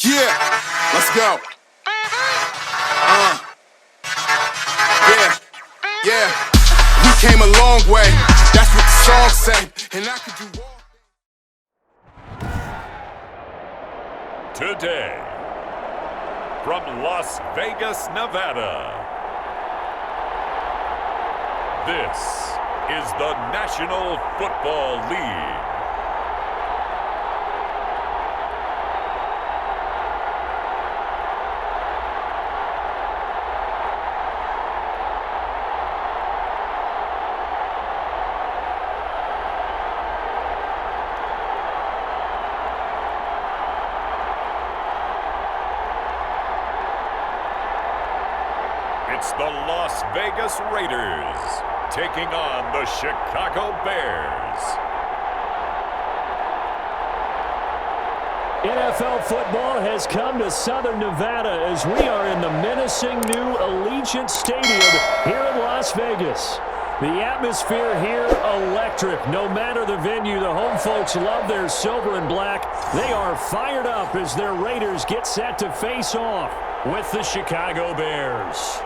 Yeah, let's go. Yeah. We came a long way. That's what the song say. And I could do all. Today, from Las Vegas, Nevada, this is the National Football League. It's the Las Vegas Raiders taking on the Chicago Bears. NFL football has come to Southern Nevada as we are in the menacing new Allegiant Stadium here in Las Vegas. The atmosphere here, electric. No matter the venue, the home folks love their silver and black. They are fired up as their Raiders get set to face off with the Chicago Bears.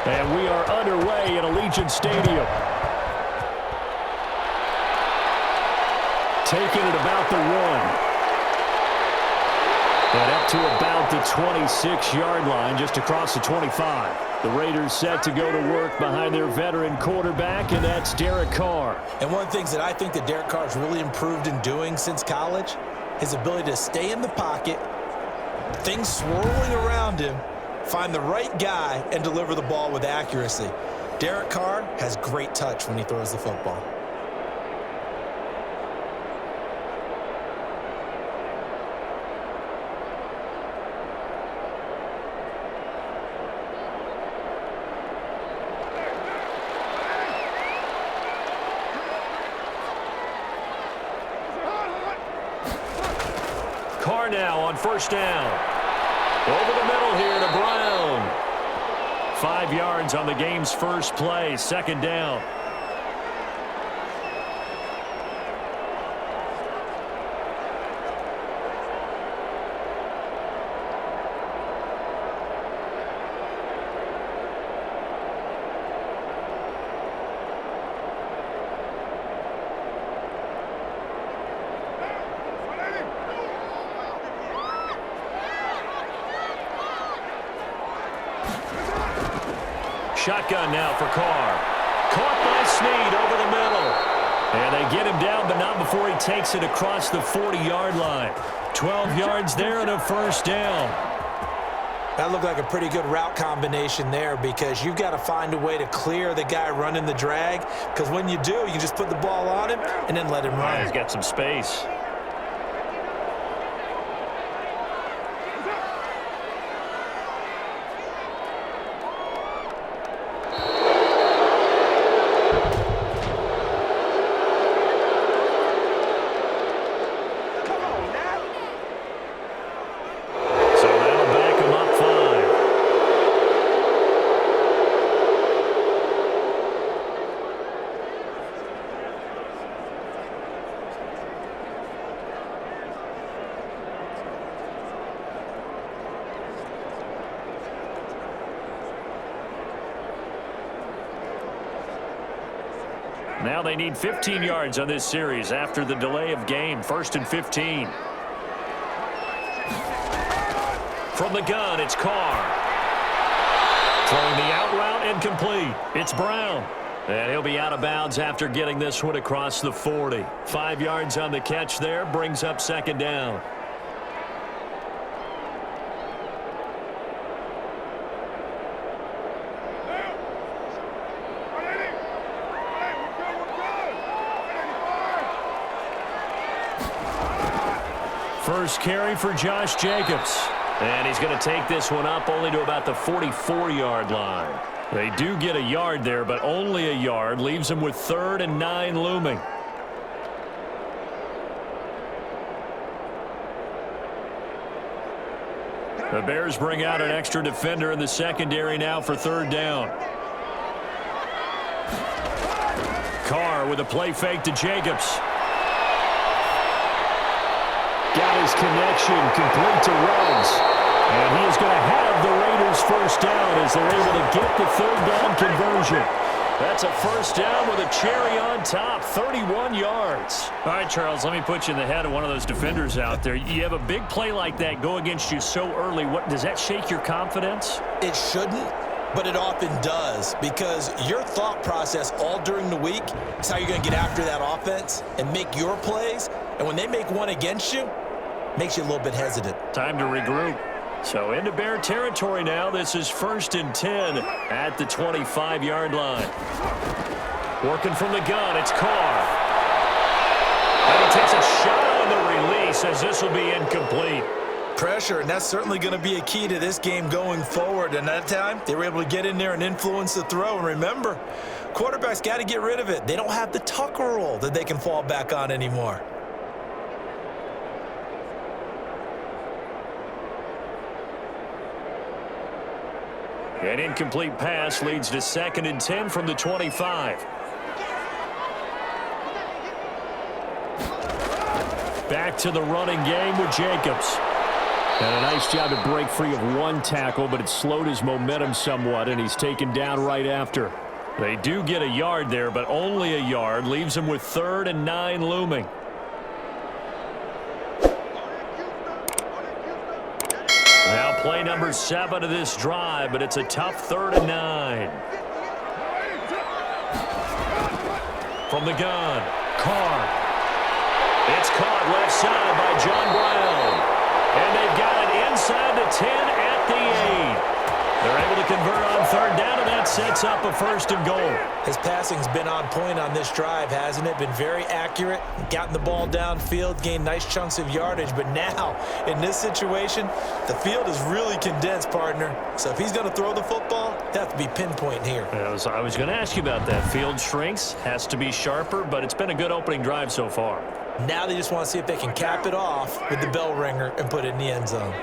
And we are underway at Allegiant Stadium. Taking it about the 1. And up to about the 26-yard line, just across the 25. The Raiders set to go to work behind their veteran quarterback, and that's Derek Carr. And one of the things that I think that Derek Carr's really improved in doing since college, his ability to stay in the pocket, things swirling around him, find the right guy, and deliver the ball with accuracy. Derek Carr has great touch when he throws the football. Carr now on first down. Over the middle here to Brown. 5 yards on the game's first play, second down. Shotgun now for Carr. Caught by Snead over the middle. And they get him down, but not before he takes it across the 40-yard line. 12 yards there and a first down. That looked like a pretty good route combination there because you've got to find a way to clear the guy running the drag, because when you do, you can just put the ball on him and then let him run. He's got some space. Now they need 15 yards on this series after the delay of game. 1st and 15. From the gun, it's Carr. Throwing the out route incomplete. It's Brown. And he'll be out of bounds after getting this one across the 40. 5 yards on the catch there, brings up second down. First carry for Josh Jacobs. And he's going to take this one up only to about the 44-yard line. They do get a yard there, but only a yard. Leaves them with 3rd and 9 looming. The Bears bring out an extra defender in the secondary now for 3rd down. Carr with a play fake to Jacobs. Got his connection complete to Ruggs. And he is going to have the Raiders first down as they're able to get the 3rd down conversion. That's a first down with a cherry on top, 31 yards. All right, Charles, let me put you in the head of one of those defenders out there. You have a big play like that go against you so early. Does that shake your confidence? It shouldn't, but it often does, because your thought process all during the week is how you're going to get after that offense and make your plays. And when they make one against you, it makes you a little bit hesitant. Time to regroup. So into Bear territory now. This is 1st and 10 at the 25-yard line. Working from the gun, it's Carr. And he takes a shot on the release as this will be incomplete. Pressure, and that's certainly going to be a key to this game going forward. And that time, they were able to get in there and influence the throw. And remember, quarterbacks got to get rid of it. They don't have the Tucker rule that they can fall back on anymore. An incomplete pass leads to 2nd and 10 from the 25. Back to the running game with Jacobs. And a nice job to break free of one tackle, but it slowed his momentum somewhat, and he's taken down right after. They do get a yard there, but only a yard. Leaves him with 3rd and 9 looming. Now play number 7 of this drive, but it's a tough 3rd and 9. From the gun, Carr. It's caught left side by John Brown. And they've got it inside the 10 at the 8. They're able to convert on 3rd down, and that sets up a 1st and goal. His passing's been on point on this drive, hasn't it? Been very accurate, gotten the ball downfield, gained nice chunks of yardage. But now, in this situation, the field is really condensed, partner. So if he's going to throw the football, they have to be pinpoint here. I was going to ask you about that. Field shrinks, has to be sharper, but it's been a good opening drive so far. Now they just want to see if they can cap it off with the bell ringer and put it in the end zone.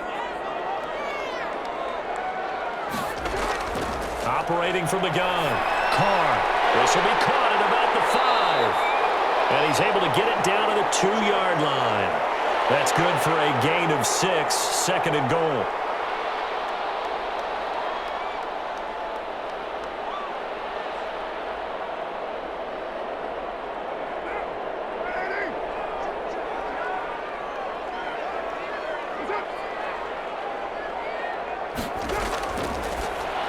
Operating from the gun, Carr. This will be caught at about the 5. And he's able to get it down to the 2-yard line. That's good for a gain of 6, 2nd and goal.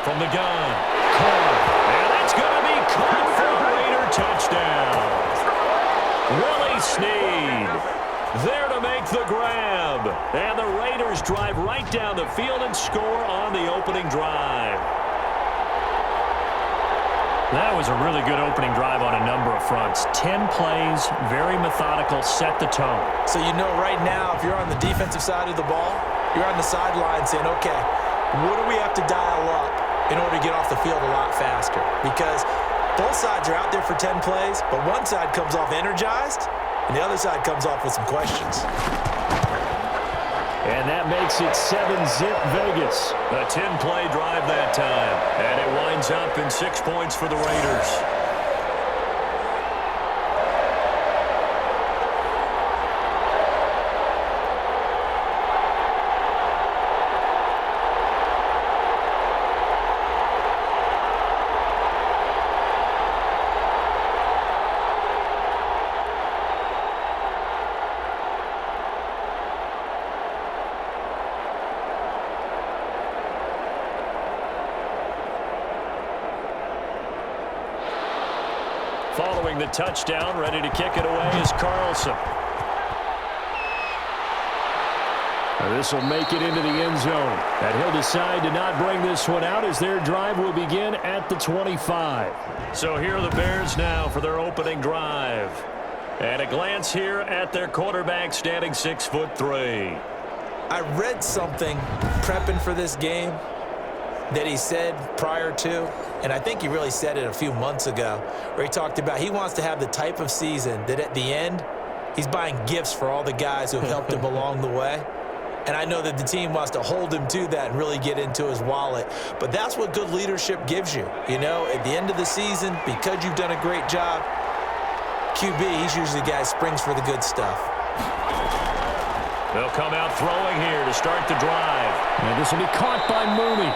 From the gun, Carr, and that's going to be caught for a Raider touchdown. Willie Snead there to make the grab. And the Raiders drive right down the field and score on the opening drive. That was a really good opening drive on a number of fronts. 10 plays, very methodical, set the tone. So you know right now, if you're on the defensive side of the ball, you're on the sideline saying, okay, what do we have to dial up in order to get off the field a lot faster? Because both sides are out there for 10 plays, but one side comes off energized, and the other side comes off with some questions. And that makes it 7-zip Vegas. A 10-play drive that time. And it winds up in 6 points for the Raiders. Following the touchdown, ready to kick it away is Carlson. This will make it into the end zone. And he'll decide to not bring this one out as their drive will begin at the 25. So here are the Bears now for their opening drive. And a glance here at their quarterback standing 6'3". I read something prepping for this game that he said prior to, and I think he really said it a few months ago, where he talked about he wants to have the type of season that at the end, he's buying gifts for all the guys who have helped him along the way. And I know that the team wants to hold him to that and really get into his wallet. But that's what good leadership gives you. You know, at the end of the season, because you've done a great job, QB, he's usually the guy who springs for the good stuff. They'll come out throwing here to start the drive. And this will be caught by Mooney.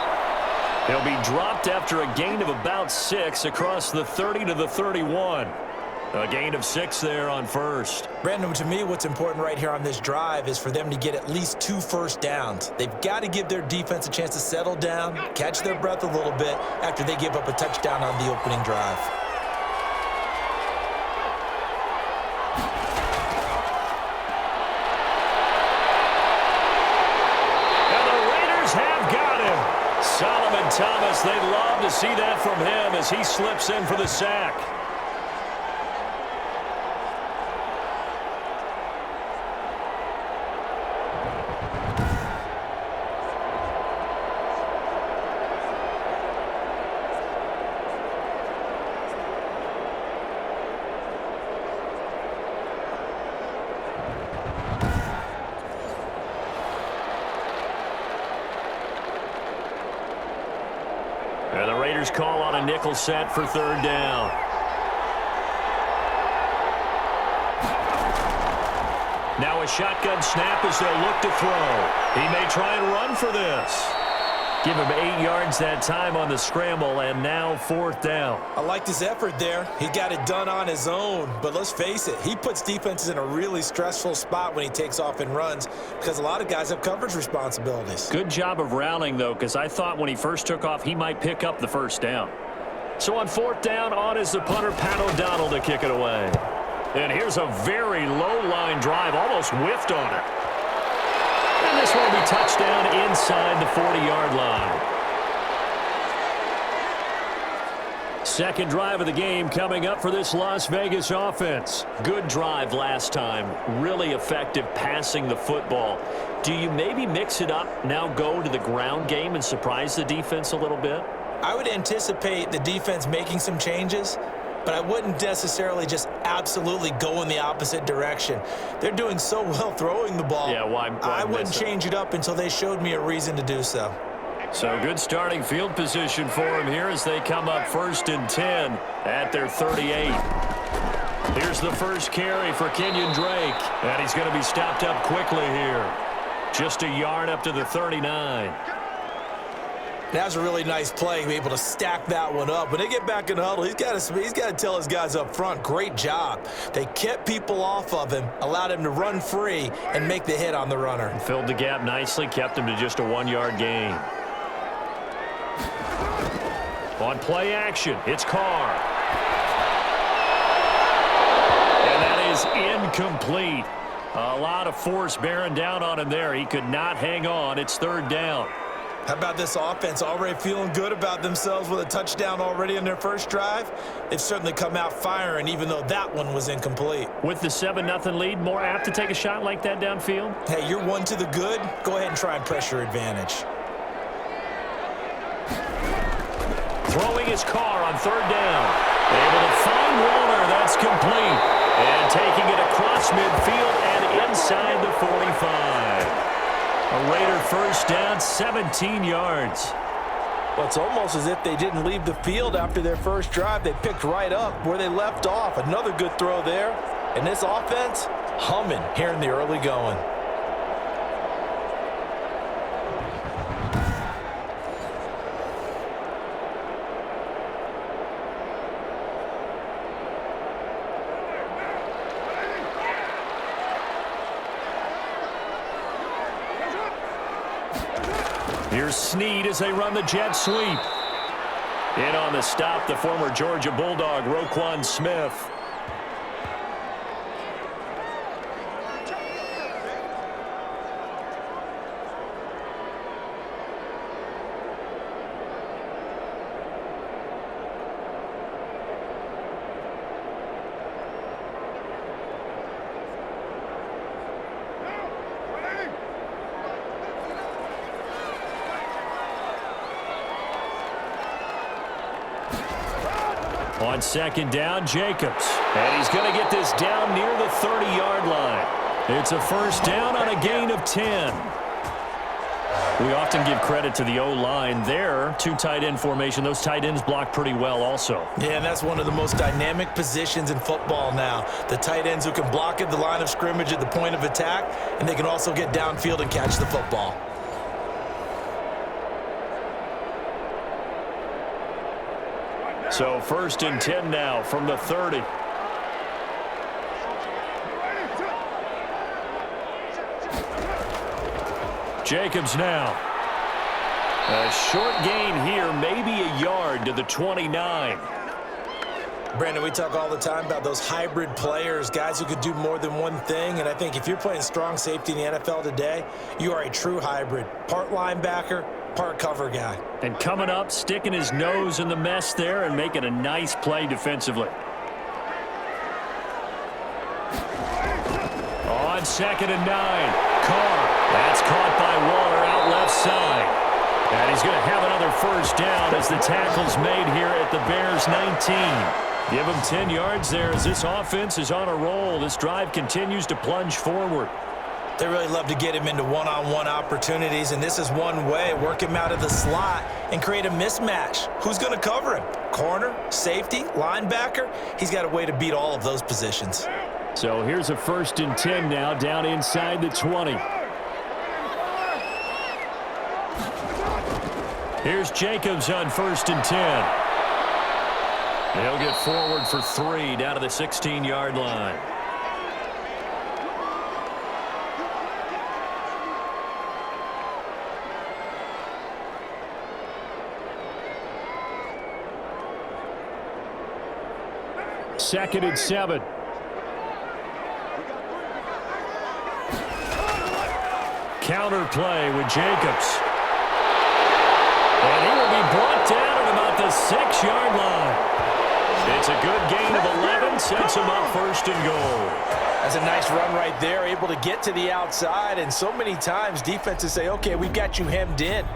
He'll be dropped after a gain of about 6 across the 30 to the 31. A gain of 6 there on first. Brandon, to me, what's important right here on this drive is for them to get at least 2 first downs. They've got to give their defense a chance to settle down, catch their breath a little bit after they give up a touchdown on the opening drive. And the Raiders have got him. Solomon Thomas, they'd love to see that from him as he slips in for the sack. And the Raiders call on a nickel set for 3rd down. Now a shotgun snap as they'll look to throw. He may try and run for this. Give him 8 yards that time on the scramble, and now 4th down. I liked his effort there. He got it done on his own. But let's face it, he puts defenses in a really stressful spot when he takes off and runs because a lot of guys have coverage responsibilities. Good job of routing, though, because I thought when he first took off, he might pick up the 1st down. So on 4th down, on is the punter, Pat O'Donnell, to kick it away. And here's a very low-line drive, almost whiffed on it. And this one will be touchdown inside the 40-yard line. Second drive of the game coming up for this Las Vegas offense. Good drive last time. Really effective passing the football. Do you maybe mix it up, now go to the ground game and surprise the defense a little bit? I would anticipate the defense making some changes, but I wouldn't necessarily just absolutely go in the opposite direction. They're doing so well throwing the ball. Yeah, why I wouldn't change it up until they showed me a reason to do so. So good starting field position for him here as they come up 1st and 10 at their 38. Here's the first carry for Kenyon Drake, and he's going to be stopped up quickly here. Just a yard up to the 39. That's a really nice play, be able to stack that one up. When they get back in the huddle, he's got to tell his guys up front, great job. They kept people off of him, allowed him to run free, and make the hit on the runner. Filled the gap nicely, kept him to just a 1-yard gain. On play action, it's Carr. And that is incomplete. A lot of force bearing down on him there. He could not hang on. It's 3rd down. How about this offense already feeling good about themselves with a touchdown already in their first drive? They've certainly come out firing, even though that one was incomplete. With the 7-0 lead, more apt to take a shot like that downfield? Hey, you're one to the good. Go ahead and try and pressure advantage. Throwing his Carr on 3rd down. Able to find Warner. That's complete. And taking it across midfield and inside the 45. A Raider first down, 17 yards. Well, it's almost as if they didn't leave the field after their first drive. They picked right up where they left off. Another good throw there. And this offense, humming here in the early going. Here's Snead as they run the jet sweep. In on the stop, the former Georgia Bulldog, Roquan Smith. On second down, Jacobs. And he's going to get this down near the 30-yard line. It's a first down on a gain of 10. We often give credit to the O-line there. Two tight end formation. Those tight ends block pretty well also. Yeah, and that's one of the most dynamic positions in football now. The tight ends who can block at the line of scrimmage at the point of attack, and they can also get downfield and catch the football. So first and 10 now from the 30. Jacobs now. A short gain here, maybe a yard to the 29. Brandon, we talk all the time about those hybrid players, guys who could do more than one thing, and I think if you're playing strong safety in the NFL today, you are a true hybrid. Part linebacker, part cover guy. And coming up, sticking his nose in the mess there and making a nice play defensively. On second and 9, Carr. That's caught by Waller out left side. And he's going to have another first down as the tackle's made here at the Bears' 19. Give him 10 yards there as this offense is on a roll. This drive continues to plunge forward. They really love to get him into one-on-one opportunities, and this is one way. Work him out of the slot and create a mismatch. Who's going to cover him? Corner, safety, linebacker? He's got a way to beat all of those positions. So here's a first and 10 now down inside the 20. Here's Jacobs on first and 10. He'll get forward for 3 down to the 16-yard line. Second and 7. Counter play with Jacobs. And he will be brought down at about the 6-yard line. It's a good gain of 11, sets him up first and goal. That's a nice run right there, able to get to the outside, and so many times defenses say, okay, we've got you hemmed in.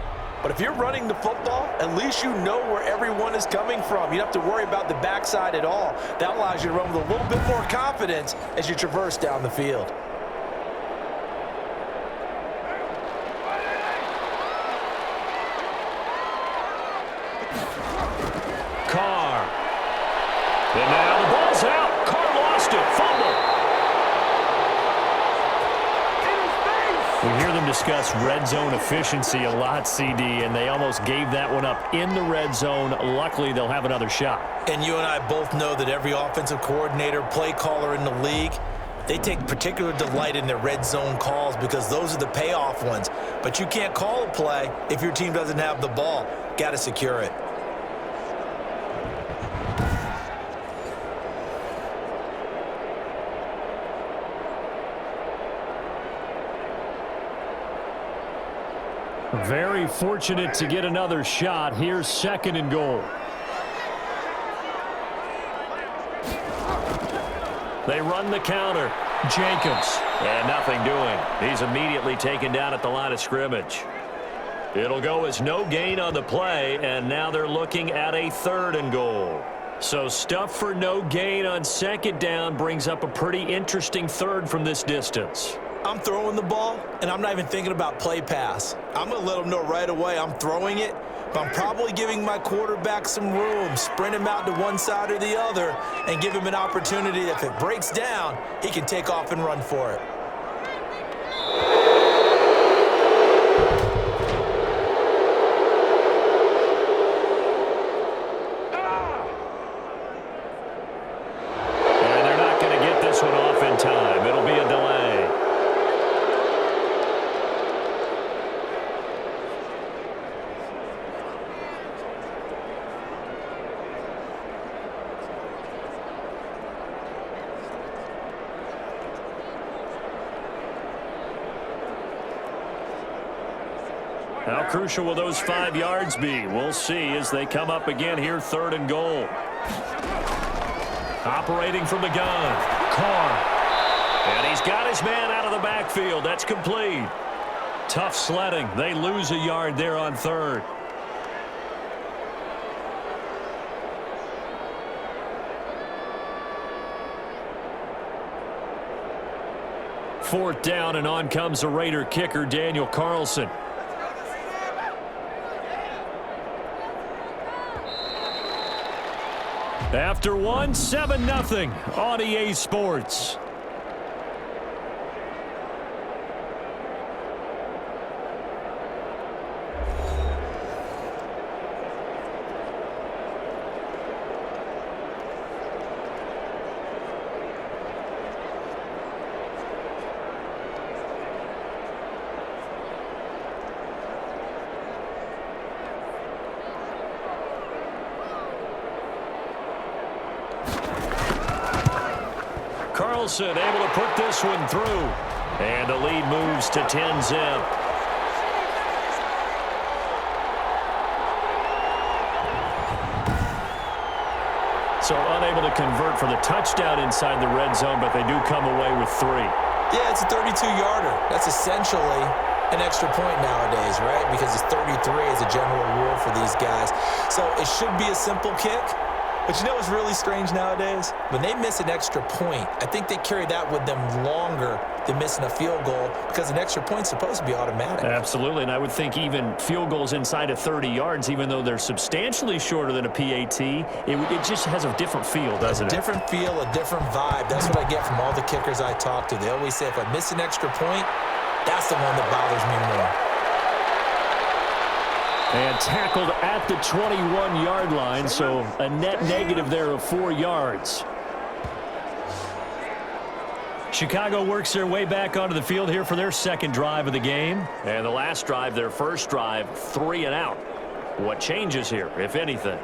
But if you're running the football, at least you know where everyone is coming from. You don't have to worry about the backside at all. That allows you to run with a little bit more confidence as you traverse down the field. Carr. And now the ball's out. Carr lost it. Fumble. We hear them discuss red zone efficiency a lot, CD, and they almost gave that one up in the red zone. Luckily, they'll have another shot. And you and I both know that every offensive coordinator, play caller in the league, they take particular delight in their red zone calls because those are the payoff ones. But you can't call a play if your team doesn't have the ball. Got to secure it. Very fortunate to get another shot. Here's second and goal. They run the counter. Jacobs. And nothing doing. He's immediately taken down at the line of scrimmage. It'll go as no gain on the play, and now they're looking at a third and goal. So stuff for no gain on second down brings up a pretty interesting third from this distance. I'm throwing the ball, and I'm not even thinking about play pass. I'm going to let them know right away I'm throwing it, but I'm probably giving my quarterback some room, sprint him out to one side or the other, and give him an opportunity. If it breaks down, he can take off and run for it. And they're not going to get this one off in time. It'll be a delay. How crucial will those 5 yards be? We'll see as they come up again here, third and goal. Operating from the gun, Carr. And he's got his man out of the backfield. That's complete. Tough sledding. They lose a yard there on third. 4th down, and on comes the Raider kicker, Daniel Carlson. After one, 7-0 on EA Sports. Carlson able to put this one through. And the lead moves to 10-zip. So unable to convert for the touchdown inside the red zone, but they do come away with 3. Yeah, it's a 32-yarder. That's essentially an extra point nowadays, right? Because it's 33 as a general rule for these guys. So it should be a simple kick. But you know what's really strange nowadays? When they miss an extra point, I think they carry that with them longer than missing a field goal because an extra point's supposed to be automatic. Absolutely, and I would think even field goals inside of 30 yards, even though they're substantially shorter than a PAT, it just has a different feel, doesn't it? A different feel, a different vibe. That's what I get from all the kickers I talk to. They always say if I miss an extra point, that's the one that bothers me more. And tackled at the 21-yard line, so a net negative there of 4 yards. Chicago works their way back onto the field here for their second drive of the game. And the last drive, their first drive, 3 and out. What changes here, if anything?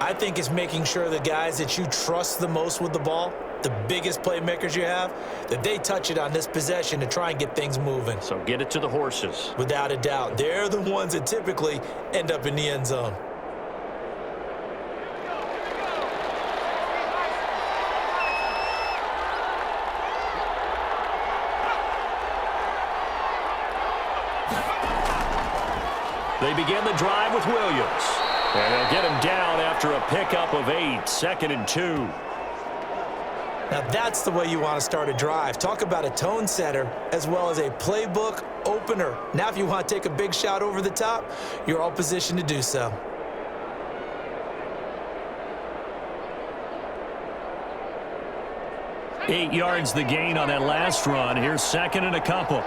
I think it's making sure the guys that you trust the most with the ball, the biggest playmakers you have, that they touch it on this possession to try and get things moving. So get it to the horses. Without a doubt. They're the ones that typically end up in the end zone. They begin the drive with Williams. And they'll get him down after a pickup of 8, 2nd and 2. Now that's the way you want to start a drive. Talk about a tone setter as well as a playbook opener. Now if you want to take a big shot over the top, you're all positioned to do so. Eight yards the gain on that last run. Here's 2nd and a couple.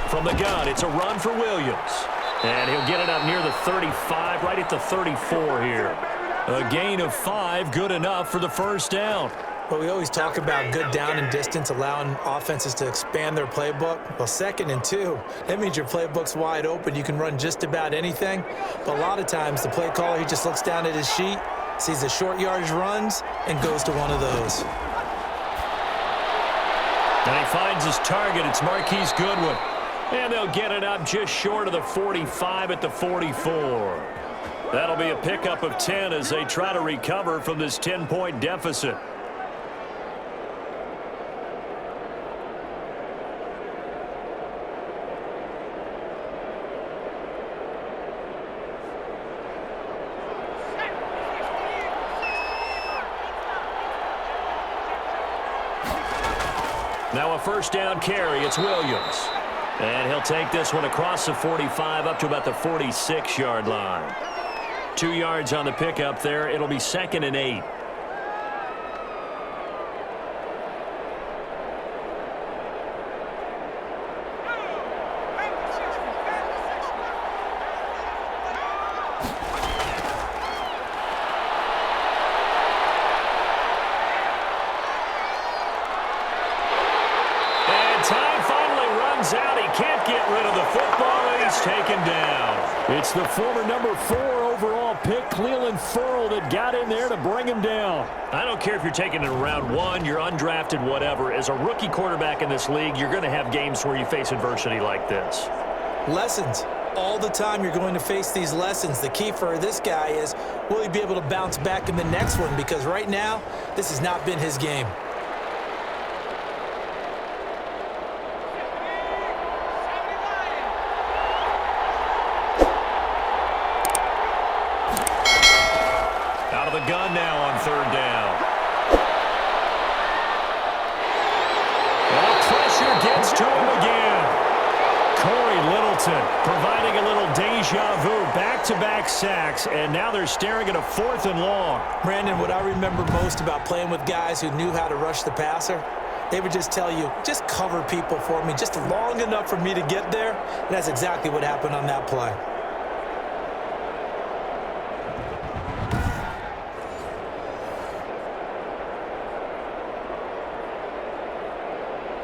From the gun, it's a run for Williams. And he'll get it up near the 35, right at the 34 here. A gain of 5, good enough for the first down. But we always talk about good down and distance, allowing offenses to expand their playbook. Well, 2nd and 2, that means your playbook's wide open. You can run just about anything. But a lot of times, the play caller, he just looks down at his sheet, sees the short yardage runs, and goes to one of those. And he finds his target. It's Marquise Goodwin. And they'll get it up just short of the 45 at the 44. That'll be a pickup of 10 as they try to recover from this 10-point deficit. Now a first down carry. It's Williams. And he'll take this one across the 45 up to about the 46-yard line. 2 yards on the pickup there. It'll be 2nd and 8. Can't get rid of the football, and he's taken down. It's the former number 4 overall pick, Cleveland Ferrell, that got in there to bring him down. I don't care if you're taking it in round 1, you're undrafted, whatever. As a rookie quarterback in this league, you're going to have games where you face adversity like this. Lessons. All the time you're going to face these lessons. The key for this guy is, will he be able to bounce back in the next one? Because right now, this has not been his game. Gun now on 3rd down. to him again. Corey Littleton providing a little deja vu. Back-to-back sacks, and now they're staring at a 4th and long. Brandon, what I remember most about playing with guys who knew how to rush the passer, they would just tell you, just cover people for me, just long enough for me to get there. And that's exactly what happened on that play.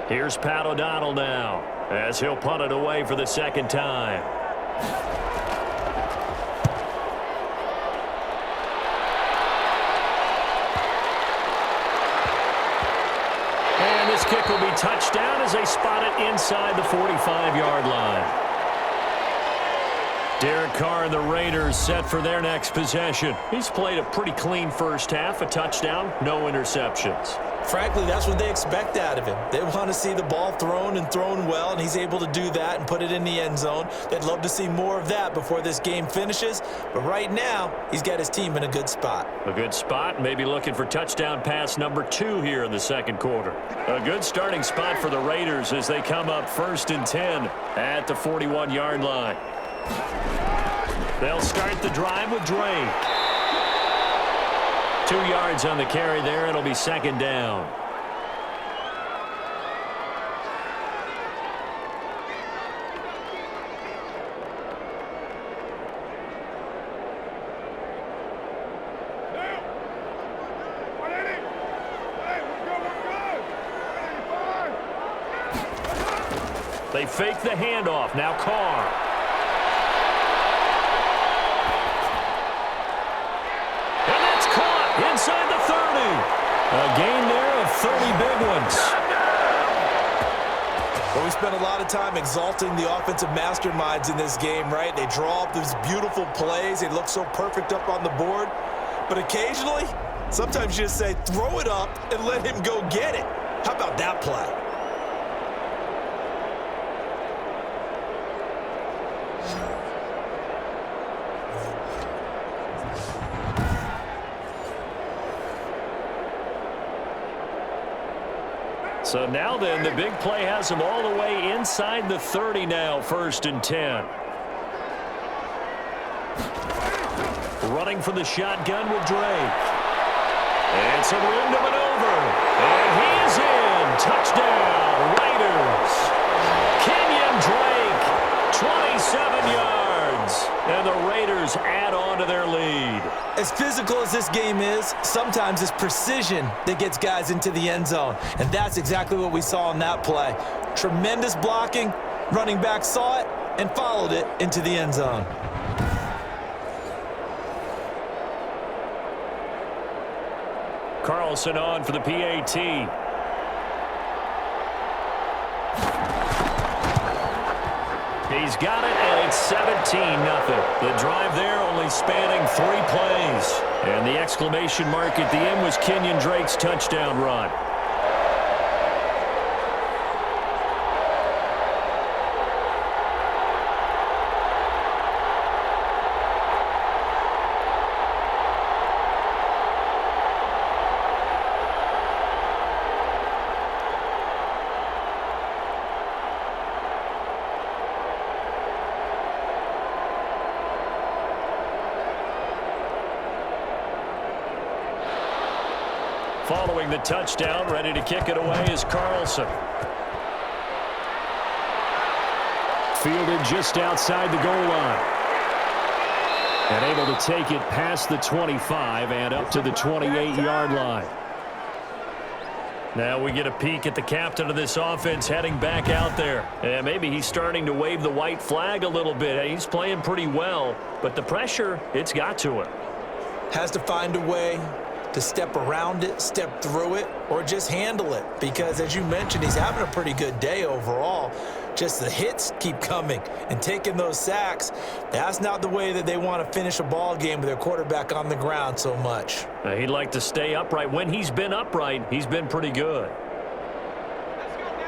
Here's Pat O'Donnell now, as he'll punt it away for the 2nd time. And this kick will be touchdown as they spot it inside the 45-yard line. Derek Carr and the Raiders set for their next possession. He's played a pretty clean first half, a touchdown, no interceptions. Frankly, that's what they expect out of him. They want to see the ball thrown and thrown well, and he's able to do that and put it in the end zone. They'd love to see more of that before this game finishes, but right now, he's got his team in a good spot. A good spot, maybe looking for touchdown pass number 2 here in the 2nd quarter. A good starting spot for the Raiders as they come up 1st and 10 at the 41-yard line. They'll start the drive with Drake. 2 yards on the carry there. It'll be 2nd down. They fake the handoff. Now Carr. Inside the 30. A gain there of 30 big ones. Well, we spent a lot of time exalting the offensive masterminds in this game, right? They draw up these beautiful plays. They look so perfect up on the board. But occasionally, sometimes you just say, throw it up and let him go get it. How about that play? So now then, the big play has them all the way inside the 30 now, 1st and 10. Running for the shotgun with Drake. It's a rim to maneuver. And he's in. Touchdown, Raiders. Kenyon Drake, 27 yards. And the Raiders add on to their lead. As physical as this game is, sometimes it's precision that gets guys into the end zone. And that's exactly what we saw on that play. Tremendous blocking. Running back saw it and followed it into the end zone. Carlson on for the PAT. He's got it, and it's 17-0. The drive there only spanning 3 plays. And the exclamation mark at the end was Kenyon Drake's touchdown run. Following the touchdown, ready to kick it away is Carlson. Fielded just outside the goal line. And able to take it past the 25 and up to the 28-yard line. Now we get a peek at the captain of this offense heading back out there. And maybe he's starting to wave the white flag a little bit. He's playing pretty well, but the pressure, it's got to him. Has to find a way to step around it, step through it, or just handle it. Because, as you mentioned, he's having a pretty good day overall. Just the hits keep coming and taking those sacks. That's not the way that they want to finish a ball game with their quarterback on the ground so much. He'd like to stay upright. When he's been upright, he's been pretty good.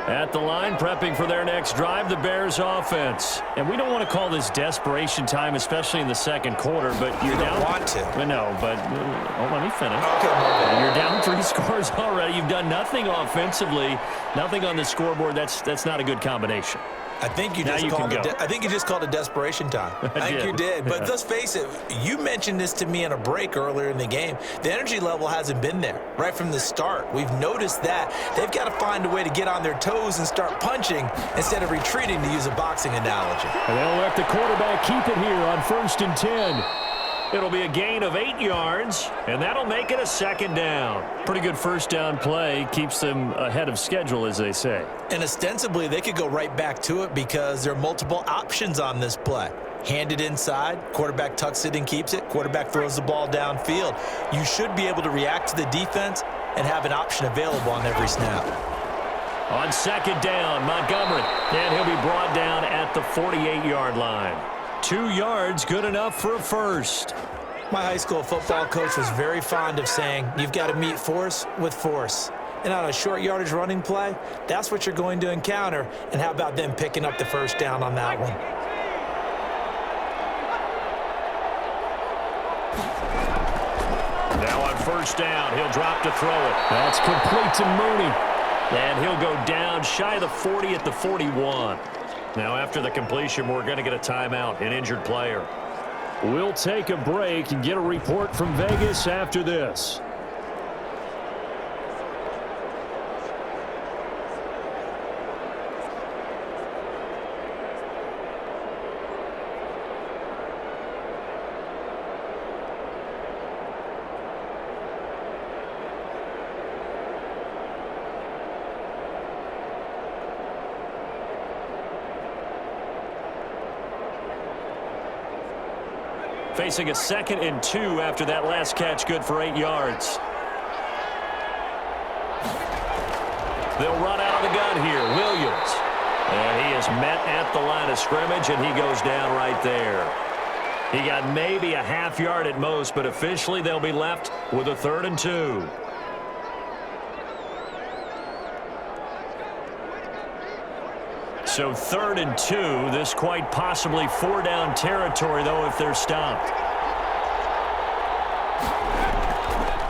At the line, prepping for their next drive, the Bears offense. And we don't want to call this desperation time, especially in the second quarter, but you're down. You don't want to. No, but let me finish. Okay. You're down 3 scores already. You've done nothing offensively, nothing on the scoreboard. That's not a good combination. I think you just called it desperation time. I think you did. But let's face it, you mentioned this to me in a break earlier in the game. The energy level hasn't been there right from the start. We've noticed that. They've got to find a way to get on their toes and start punching instead of retreating, to use a boxing analogy. And they'll let the quarterback keep it here on 1st and 10. It'll be a gain of 8 yards, and that'll make it a 2nd down. Pretty good first down play. Keeps them ahead of schedule, as they say. And ostensibly, they could go right back to it because there are multiple options on this play. Hand it inside, quarterback tucks it and keeps it, quarterback throws the ball downfield. You should be able to react to the defense and have an option available on every snap. On 2nd down, Montgomery, and he'll be brought down at the 48-yard line. 2 yards, good enough for a first. My high school football coach was very fond of saying, you've got to meet force with force. And on a short yardage running play, that's what you're going to encounter. And how about them picking up the first down on that one? Now on 1st down, he'll drop to throw it. That's complete to Mooney. And he'll go down shy of the 40 at the 41. Now, after the completion, we're going to get a timeout, an injured player. We'll take a break and get a report from Vegas after this. Facing a 2nd and 2 after that last catch, good for 8 yards. They'll run out of the gun here. Williams. And he is met at the line of scrimmage, and he goes down right there. He got maybe a half yard at most, but officially they'll be left with a 3rd and 2. So 3rd and 2, this quite possibly 4-down territory, though, if they're stopped.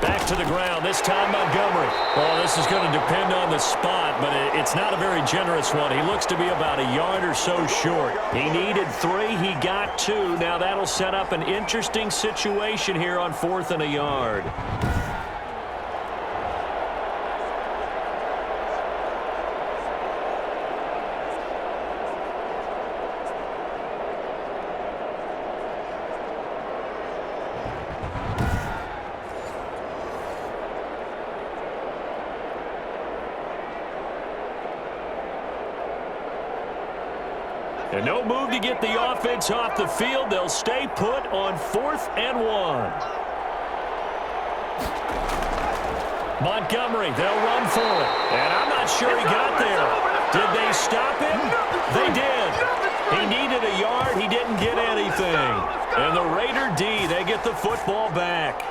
Back to the ground, this time Montgomery. Well, this is going to depend on the spot, but it's not a very generous one. He looks to be about a yard or so short. He needed 3, he got 2. Now that'll set up an interesting situation here on 4th and a yard. And no move to get the offense off the field. They'll stay put on 4th and 1. Montgomery, they'll run for it. And I'm not sure he got there. Did they stop him? They did. He needed a yard. He didn't get anything. And the Raider D, they get the football back.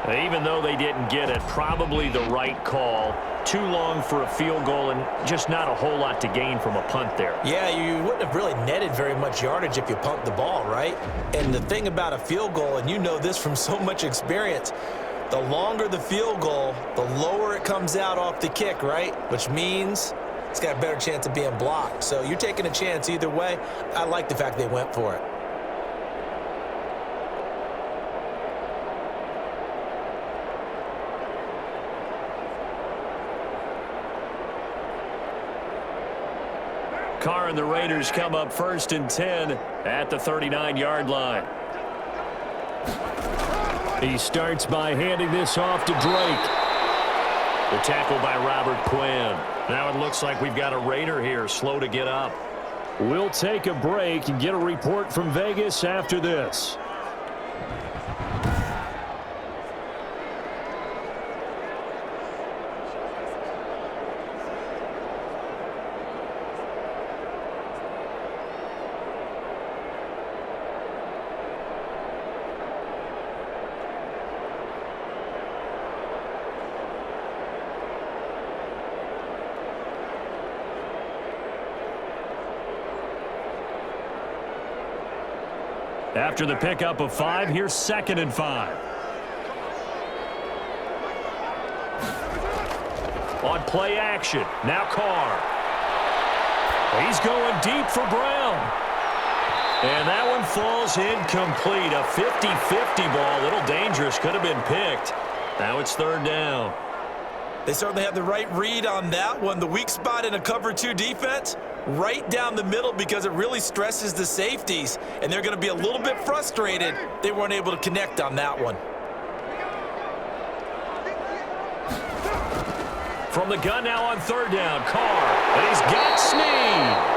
Even though they didn't get it, probably the right call. Too long for a field goal and just not a whole lot to gain from a punt there. Yeah, you wouldn't have really netted very much yardage if you pumped the ball, right? And the thing about a field goal, and you know this from so much experience, the longer the field goal, the lower it comes out off the kick, right? Which means it's got a better chance of being blocked. So you're taking a chance either way. I like the fact they went for it. Carr and the Raiders come up 1st and 10 at the 39-yard line. He starts by handing this off to Drake. The tackle by Robert Quinn. Now it looks like we've got a Raider here, slow to get up. We'll take a break and get a report from Vegas after this. After the pickup of 5, here's 2nd and 5. On play action, now Carr. He's going deep for Brown. And that one falls incomplete. A 50-50 ball, a little dangerous, could have been picked. Now it's 3rd down. They certainly had the right read on that one. The weak spot in a cover 2 defense, right down the middle because it really stresses the safeties. And they're going to be a little bit frustrated they weren't able to connect on that one. From the gun now on 3rd down, Carr. And he's got Snead.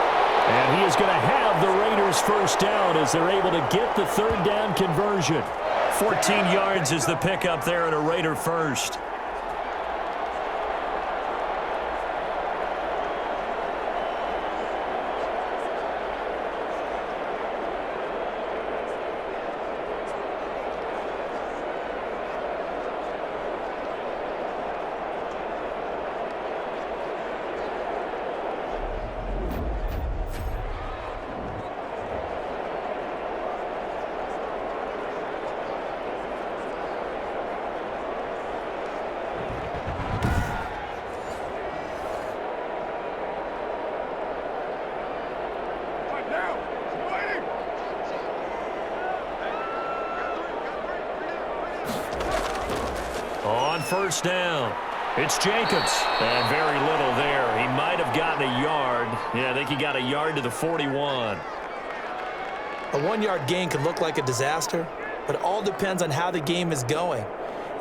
And he is going to have the Raiders 1st down as they're able to get the 3rd down conversion. 14 yards is the pickup there at a Raider 1st. On 1st down, it's Jacobs. And very little there. He might have gotten a yard. Yeah, I think he got a yard to the 41. A 1-yard gain could look like a disaster, but it all depends on how the game is going.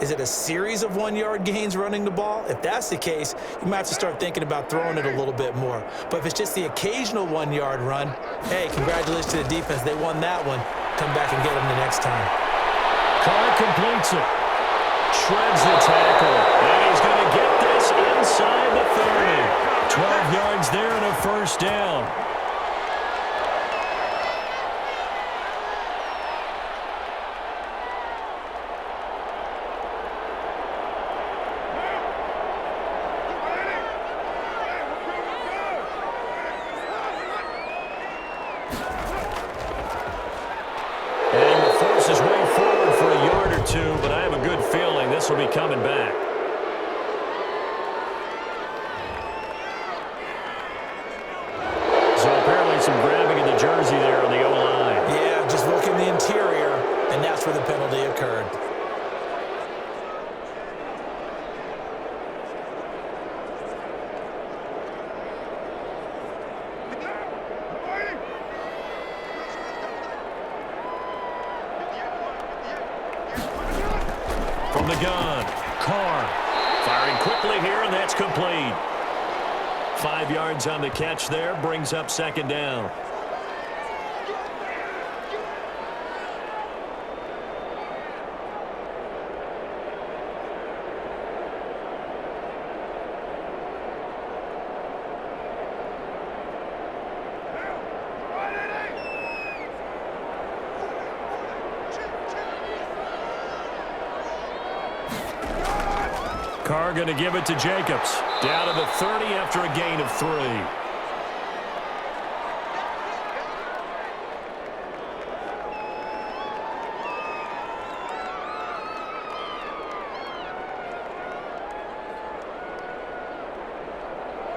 Is it a series of 1-yard gains running the ball? If that's the case, you might have to start thinking about throwing it a little bit more. But if it's just the occasional 1-yard run, hey, congratulations to the defense. They won that one. Come back and get them the next time. Carr completes it. Shreds the tackle. And he's going to get this inside the 30. 12 yards there and a 1st down. But I have a good feeling this will be coming back. So apparently some grabbing of the jersey there on the O-line. Yeah, just look in the interior, and that's where the penalty occurred. From the gun, Carr firing quickly here, and that's complete. 5 yards on the catch there, brings up 2nd down. Carr going to give it to Jacobs. Down to the 30 after a gain of 3.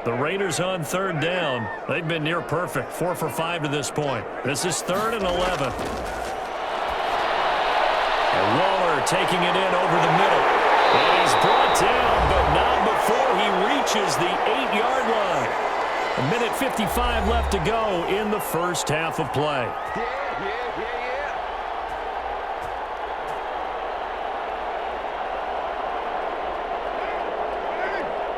The Raiders on 3rd down. They've been near perfect. 4 for 5 to this point. This is 3rd and 11. And Waller taking it in over the middle. And he's brought down, but not before he reaches the 8-yard line. 1:55 left to go in the 1st half of play.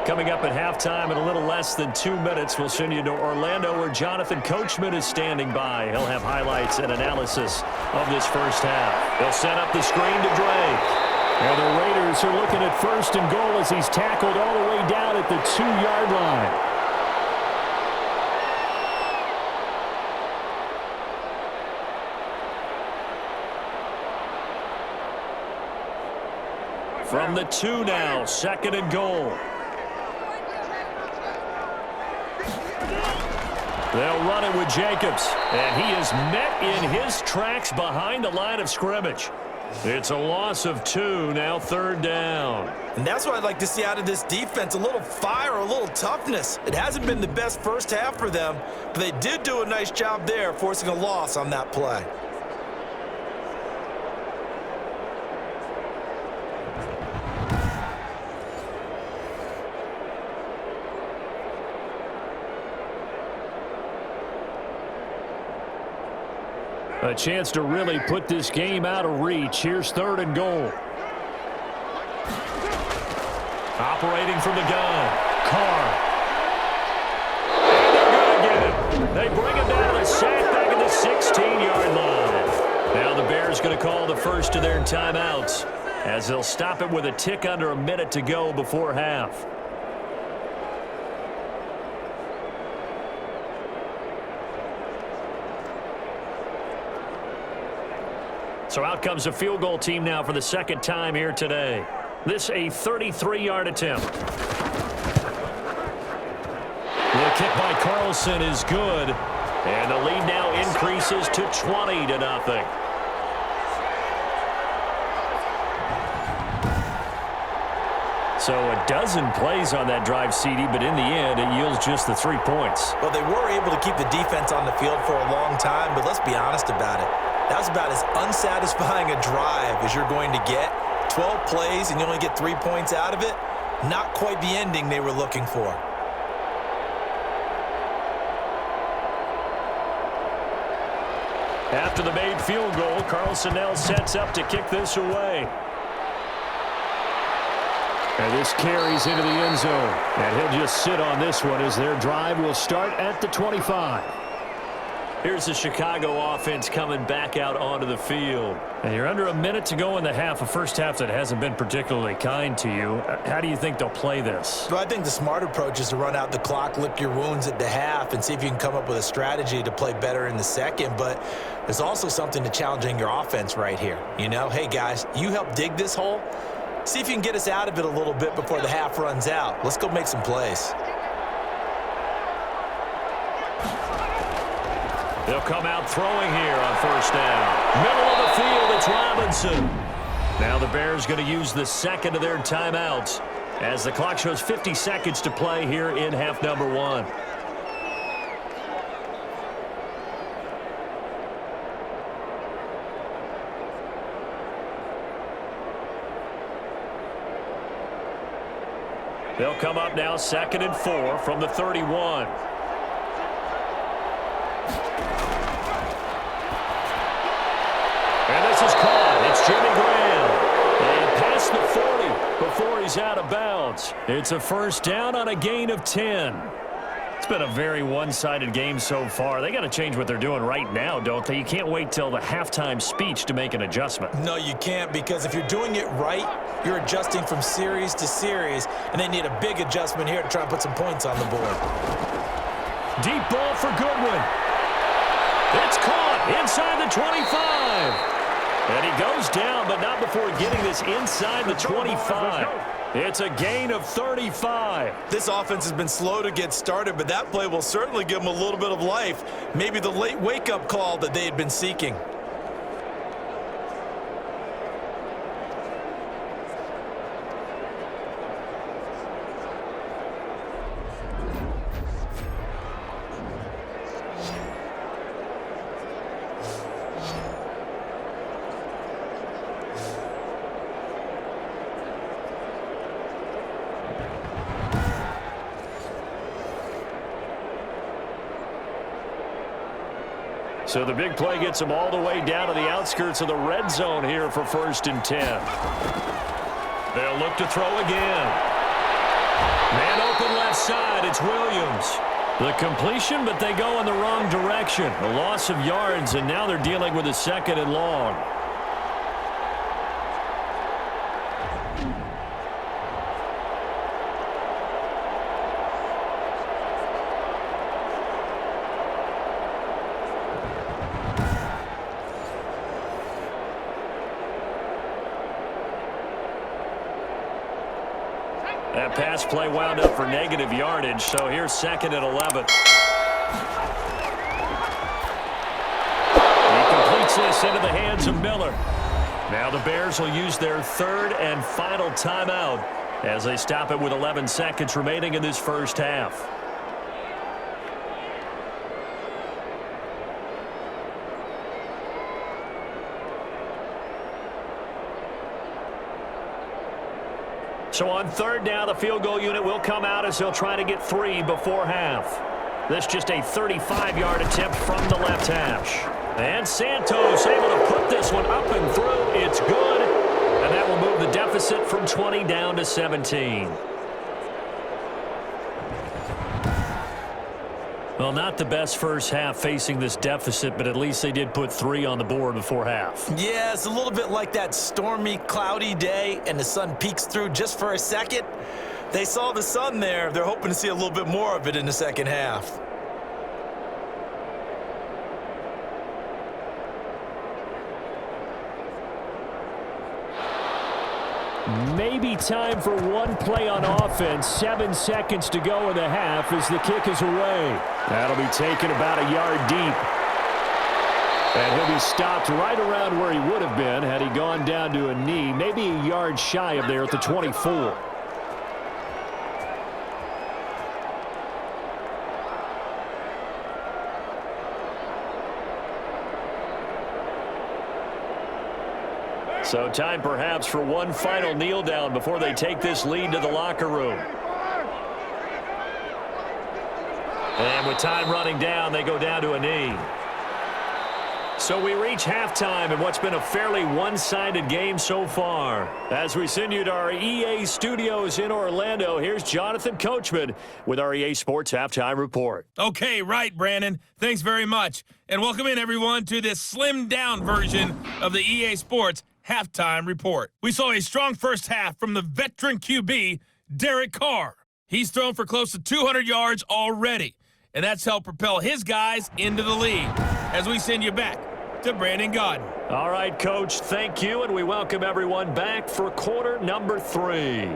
Coming up at halftime in a little less than 2 minutes, we'll send you to Orlando where Jonathan Coachman is standing by. He'll have highlights and analysis of this 1st half. They'll set up the screen to Drake. And the Raiders are looking at 1st and goal as he's tackled all the way down at the 2-yard line. From the 2 now, 2nd and goal. They'll run it with Jacobs, and he is met in his tracks behind the line of scrimmage. It's a loss of 2, now 3rd down. And that's what I'd like to see out of this defense, a little fire, a little toughness. It hasn't been the best first half for them, but they did do a nice job there, forcing a loss on that play. A chance to really put this game out of reach. Here's 3rd and goal. Operating from the gun. Carr. And they're going to get him. They bring him down to the sack back at the 16-yard line. Now the Bears going to call the first of their timeouts, as they'll stop it with a tick under a minute to go before half. So out comes a field goal team now for the 2nd time here today. This a 33-yard attempt. The kick by Carlson is good. And the lead now increases to 20-0. So a dozen plays on that drive, CD, but in the end, it yields just the 3 points. Well, they were able to keep the defense on the field for a long time, but let's be honest about it. That was about as unsatisfying a drive as you're going to get. 12 plays and you only get 3 points out of it. Not quite the ending they were looking for. After the made field goal, Carlson now sets up to kick this away. And this carries into the end zone. And he'll just sit on this one as their drive will start at the 25. Here's the Chicago offense coming back out onto the field. And you're under a minute to go in the half, a first half that hasn't been particularly kind to you. How do you think they'll play this? Well, I think the smart approach is to run out the clock, lick your wounds at the half, and see if you can come up with a strategy to play better in the second. But there's also something to challenging your offense right here. You know, hey, guys, you help dig this hole. See if you can get us out of it a little bit before the half runs out. Let's go make some plays. They'll come out throwing here on 1st down. Middle of the field, it's Robinson. Now the Bears going to use the 2nd of their timeouts as the clock shows 50 seconds to play here in half number 1. They'll come up now 2nd and 4 from the 31. And this is caught. It's Jimmy Graham. And past the 40 before he's out of bounds. It's a 1st down on a gain of 10. It's been a very one-sided game so far. They got to change what they're doing right now, don't they? You can't wait till the halftime speech to make an adjustment. No, you can't, because if you're doing it right, you're adjusting from series to series, and they need a big adjustment here to try and put some points on the board. Deep ball for Goodwin. It's caught inside the 25. And he goes down, but not before getting this inside the 25. It's a gain of 35. This offense has been slow to get started, but that play will certainly give them a little bit of life. Maybe the late wake-up call that they had been seeking. So the big play gets them all the way down to the outskirts of the red zone here for 1st and 10. They'll look to throw again. Man open left side, it's Williams. The completion, but they go in the wrong direction. A loss of yards, and now they're dealing with a 2nd and long. That pass play wound up for negative yardage, so here's 2nd and 11. Gets this into the hands of Miller. Now the Bears will use their third and final timeout as they stop it with 11 seconds remaining in this first half. So on third down, the field goal unit will come out as they'll try to get 3 before half. This just a 35-yard attempt from the left hash. And Santos able to put this one up and through. It's good. And that will move the deficit from 20 down to 17. Well, not the best first half facing this deficit, but at least they did put 3 on the board before half. Yeah, it's a little bit like that stormy, cloudy day, and the sun peeks through just for a second. They saw the sun there. They're hoping to see a little bit more of it in the second half. Maybe time for one play on offense. 7 seconds to go in the half as the kick is away. That'll be taken about a yard deep. And he'll be stopped right around where he would have been had he gone down to a knee, maybe a yard shy of there at the 24. So time perhaps for one final kneel down before they take this lead to the locker room. And with time running down, they go down to a knee. So we reach halftime in what's been a fairly one-sided game so far. As we send you to our EA studios in Orlando, here's Jonathan Coachman with our EA Sports Halftime Report. Okay, right, Brandon. Thanks very much. And welcome in, everyone, to this slimmed-down version of the EA Sports Halftime Report. We saw a strong first half from the veteran QB, Derek Carr. He's thrown for close to 200 yards already, and that's helped propel his guys into the lead. As we send you back to Brandon Godden. All right, Coach, thank you, and we welcome everyone back for quarter number 3.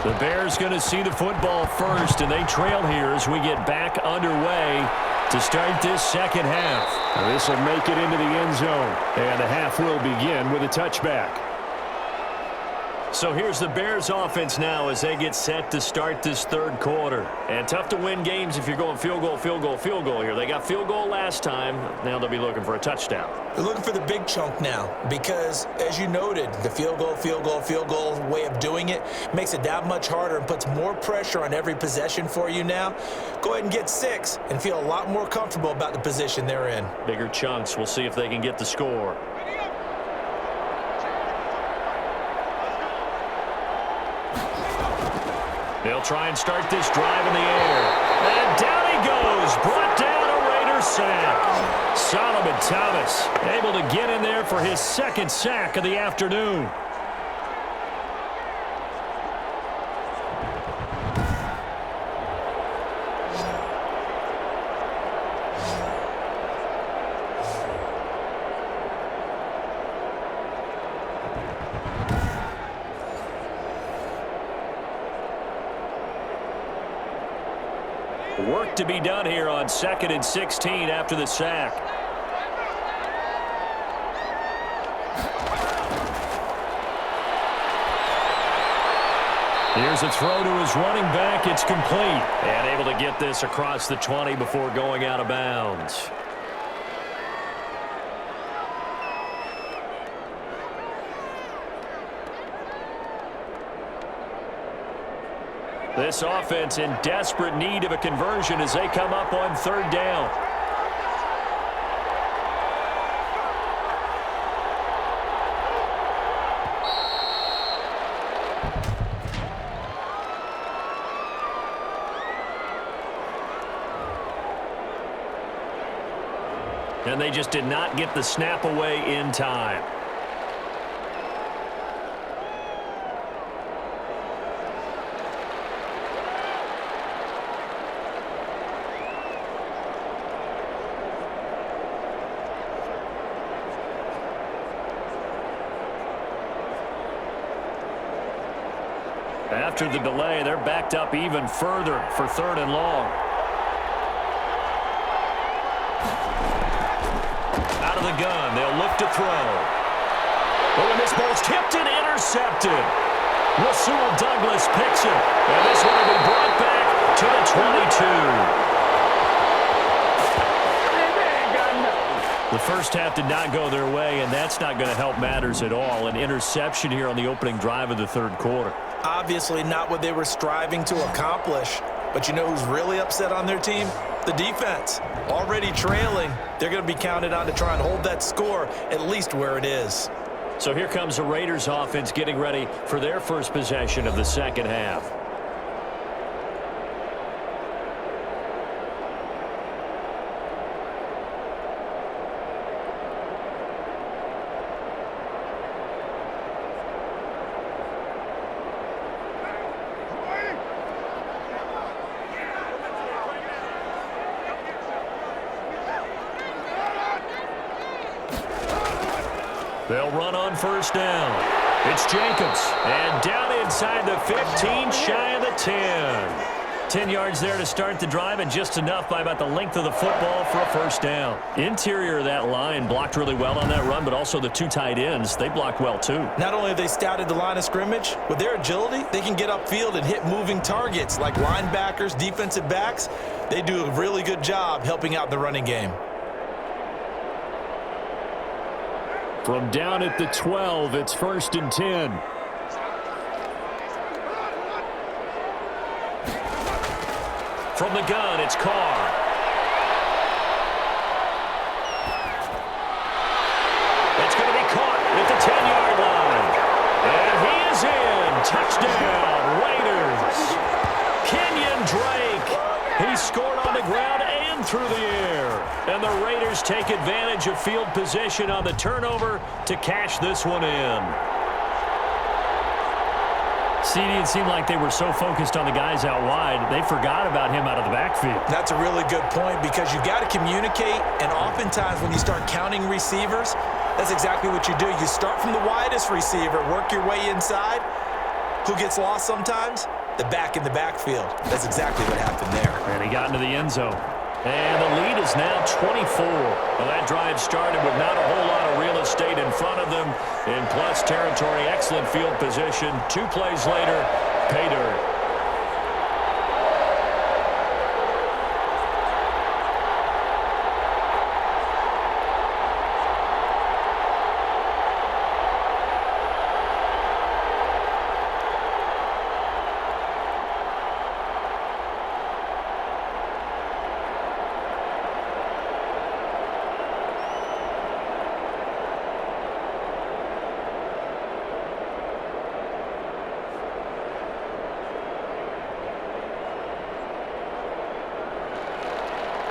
The Bears going to see the football first, and they trail here as we get back underway to start this second half. This will make it into the end zone, and the half will begin with a touchback. So here's the Bears offense now as they get set to start this third quarter. And tough to win games if you're going field goal, field goal, field goal here. They got field goal last time. Now they'll be looking for a touchdown. They're looking for the big chunk now because, as you noted, the field goal way of doing it makes it that much harder and puts more pressure on every possession for you now. Go ahead and get 6 and feel a lot more comfortable about the position they're in. Bigger chunks. We'll see if they can get the score. They'll try and start this drive in the air. And down he goes. Brought down a Raider sack. Solomon Thomas able to get in there for his second sack of the afternoon. Work to be done here on 2nd and 16 after the sack. Here's a throw to his running back. It's complete. And able to get this across the 20 before going out of bounds. This offense in desperate need of a conversion as they come up on third down. And they just did not get the snap away in time. After the delay, they're backed up even further for 3rd and long. Out of the gun, they'll look to throw. Oh, and this ball's tipped and intercepted. Rasul Douglas picks it, and this one will be brought back to the 22. The first half did not go their way, and that's not going to help matters at all. An interception here on the opening drive of the 3rd quarter. Obviously not what they were striving to accomplish. But you know who's really upset on their team? The defense. Already trailing. They're going to be counted on to try and hold that score at least where it is. So here comes the Raiders offense getting ready for their first possession of the second half. They'll run on first down. It's Jacobs. And down inside the 15, shy of the 10. 10 yards there to start the drive, and just enough by about the length of the football for a first down. Interior of that line blocked really well on that run, but also the 2 tight ends, they blocked well too. Not only have they scouted the line of scrimmage, with their agility, they can get upfield and hit moving targets like linebackers, defensive backs. They do a really good job helping out the running game. From down at the 12, it's 1st and 10. From the gun, it's Carr. It's going to be caught at the 10-yard line. And he is in. Touchdown, Raiders. Kenyon Drake. He scored on the ground and through the air. And the Raiders take advantage of field position on the turnover to cash this one in. CD, it seemed like they were so focused on the guys out wide, they forgot about him out of the backfield. That's a really good point because you got to communicate, and oftentimes when you start counting receivers, that's exactly what you do. You start from the widest receiver, work your way inside. Who gets lost sometimes? The back in the backfield. That's exactly what happened there. And he got into the end zone. And the lead is now 24. Well, that drive started with not a whole lot of real estate in front of them. In plus territory, excellent field position. 2 plays later, pay dirt.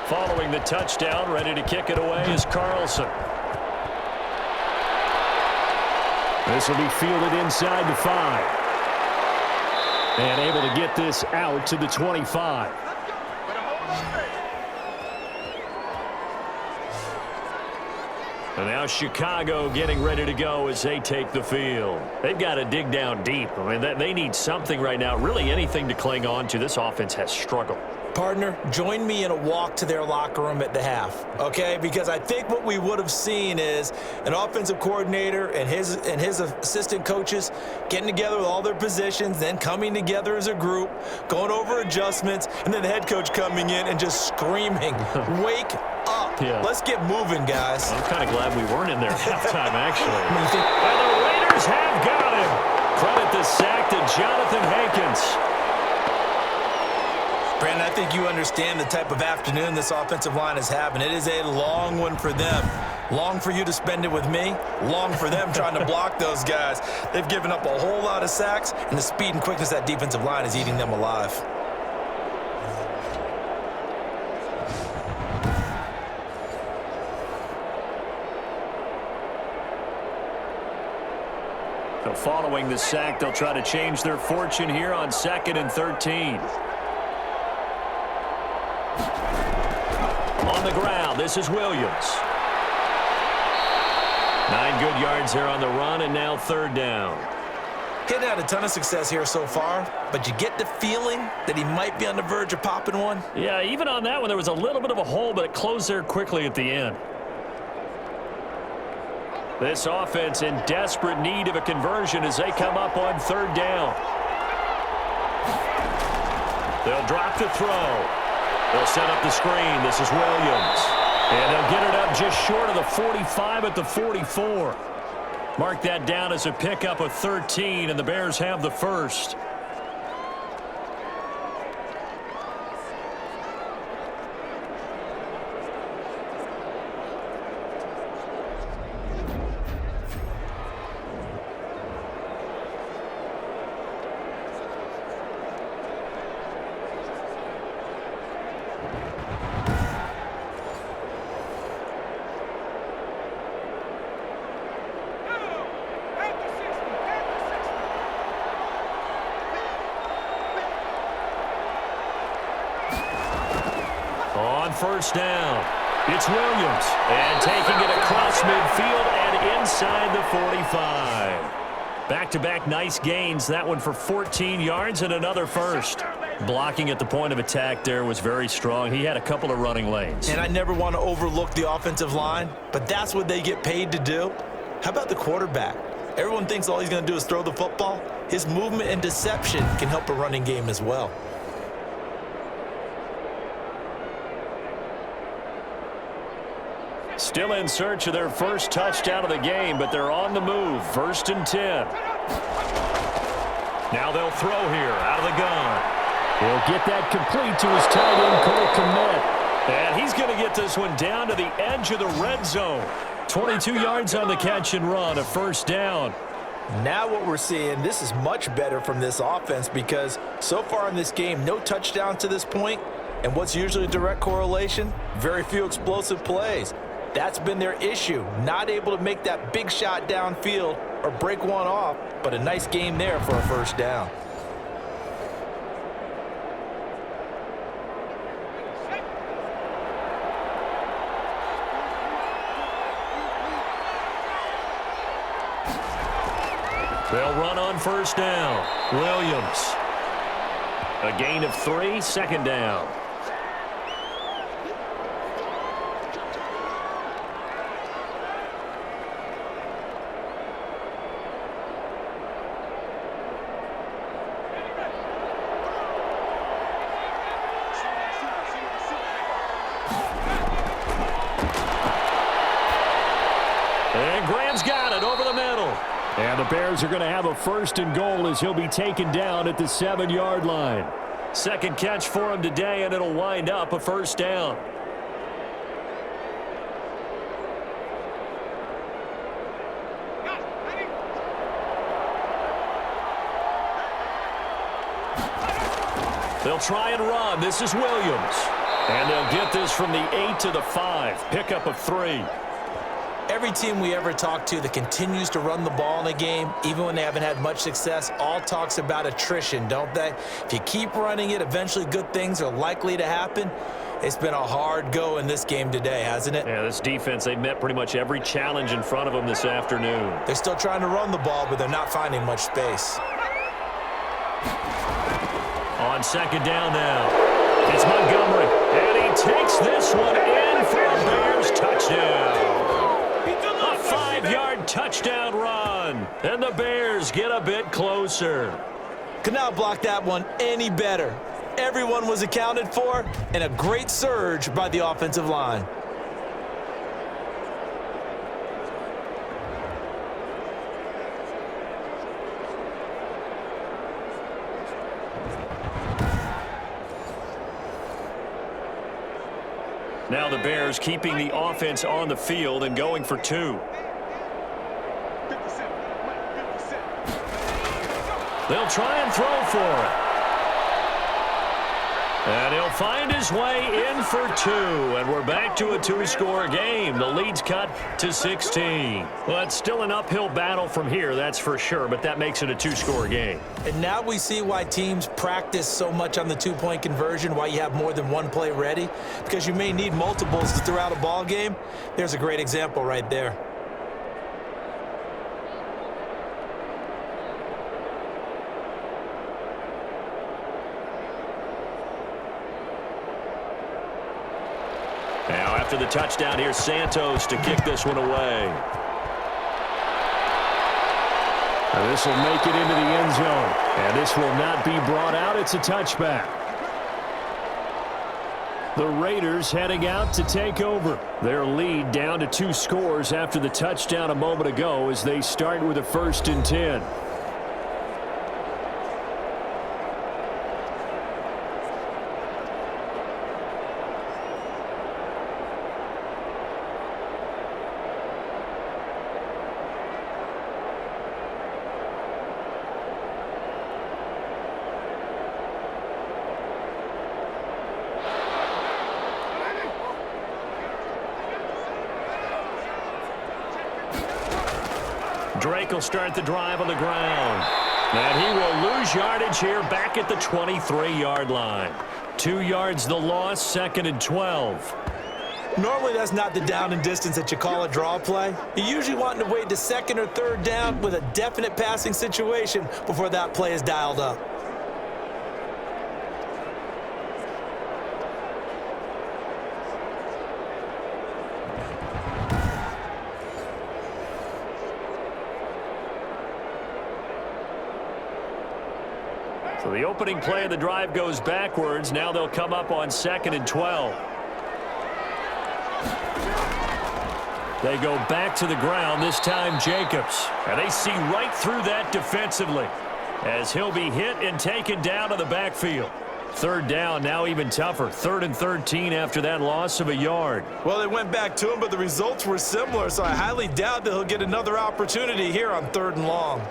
Following the touchdown, ready to kick it away is Carlson. This will be fielded inside the 5. And able to get this out to the 25. And now Chicago getting ready to go as they take the field. They've got to dig down deep. I mean, they need something right now, really anything to cling on to. This offense has struggled. Partner, join me in a walk to their locker room at the half, okay? Because I think what we would have seen is an offensive coordinator and his assistant coaches getting together with all their positions, then coming together as a group, going over adjustments, and then the head coach coming in and just screaming, wake up. Yeah. Let's get moving, guys. I'm kind of glad we weren't in there at halftime, actually. And the Raiders have got him. Credit the sack to Jonathan Hankins. Brandon, I think you understand the type of afternoon this offensive line is having. It is a long one for them. Long for you to spend it with me. Long for them trying to block those guys. They've given up a whole lot of sacks, and the speed and quickness of that defensive line is eating them alive. following the sack, they'll try to change their fortune here on 2nd and 13. On the ground, this is Williams. 9 good yards there on the run, and now 3rd down. Hitting had a ton of success here so far, but you get the feeling that he might be on the verge of popping one. Yeah, even on that one, there was a little bit of a hole, but it closed there quickly at the end. This offense in desperate need of a conversion as they come up on 3rd down. They'll drop the throw. They'll set up the screen. This is Williams. And they'll get it up just short of the 45 at the 44. Mark that down as a pickup of 13, and the Bears have the first. On 1st down, it's Williams, and taking it across midfield and inside the 45. Back-to-back nice gains, that one for 14 yards and another first. Blocking at the point of attack there was very strong. He had a couple of running lanes. And I never want to overlook the offensive line, but that's what they get paid to do. How about the quarterback? Everyone thinks all he's going to do is throw the football. His movement and deception can help a running game as well. Still in search of their first touchdown of the game, but they're on the move. 1st and 10. Now they'll throw here out of the gun. He'll get that complete to his tight end, Cole Kmet. And he's going to get this one down to the edge of the red zone. 22 yards on the catch and run, a 1st down. Now what we're seeing, this is much better from this offense because so far in this game, no touchdown to this point. And what's usually a direct correlation? Very few explosive plays. That's been their issue, not able to make that big shot downfield or break one off, but a nice game there for a 1st down. They'll run on 1st down. Williams. A gain of 3, 2nd down. And Graham's got it over the middle. And the Bears are going to have a 1st and goal as he'll be taken down at the 7-yard line. 2nd catch for him today, and it'll wind up a 1st down. They'll try and run. This is Williams. And they'll get this from the 8 to the 5. Pickup of 3. Every team we ever talk to that continues to run the ball in a game, even when they haven't had much success, all talks about attrition, don't they? If you keep running it, eventually good things are likely to happen. It's been a hard go in this game today, hasn't it? Yeah, this defense, they met pretty much every challenge in front of them this afternoon. They're still trying to run the ball, but they're not finding much space. On 2nd down now, it's Montgomery, and he takes this one in for a Bears touchdown. A 5-yard touchdown run, and the Bears get a bit closer. Could not block that one any better. Everyone was accounted for, and a great surge by the offensive line. Now the Bears keeping the offense on the field and going for 2. They'll try and throw for it. And he'll find his way in for two, and we're back to a two-score game. The lead's cut to 16. Well, it's still an uphill battle from here, that's for sure, but that makes it a two-score game. And now we see why teams practice so much on the two-point conversion, why you have more than one play ready, because you may need multiples to throw out a ball game. There's a great example right there. Now, after the touchdown, here's Santos to kick this one away. And this will make it into the end zone. And this will not be brought out. It's a touchback. The Raiders heading out to take over. Their lead down to 2 scores after the touchdown a moment ago as they start with a 1st and 10. Drake will start the drive on the ground. And he will lose yardage here back at the 23-yard line. 2 yards the loss, 2nd and 12. Normally that's not the down and distance that you call a draw play. You're usually wanting to wait to 2nd or 3rd down with a definite passing situation before that play is dialed up. So the opening play of the drive goes backwards. Now they'll come up on 2nd and 12. They go back to the ground, this time Jacobs. And they see right through that defensively as he'll be hit and taken down to the backfield. 3rd down, now even tougher. 3rd and 13 after that loss of a yard. Well, they went back to him, but the results were similar, so I highly doubt that he'll get another opportunity here on 3rd and long.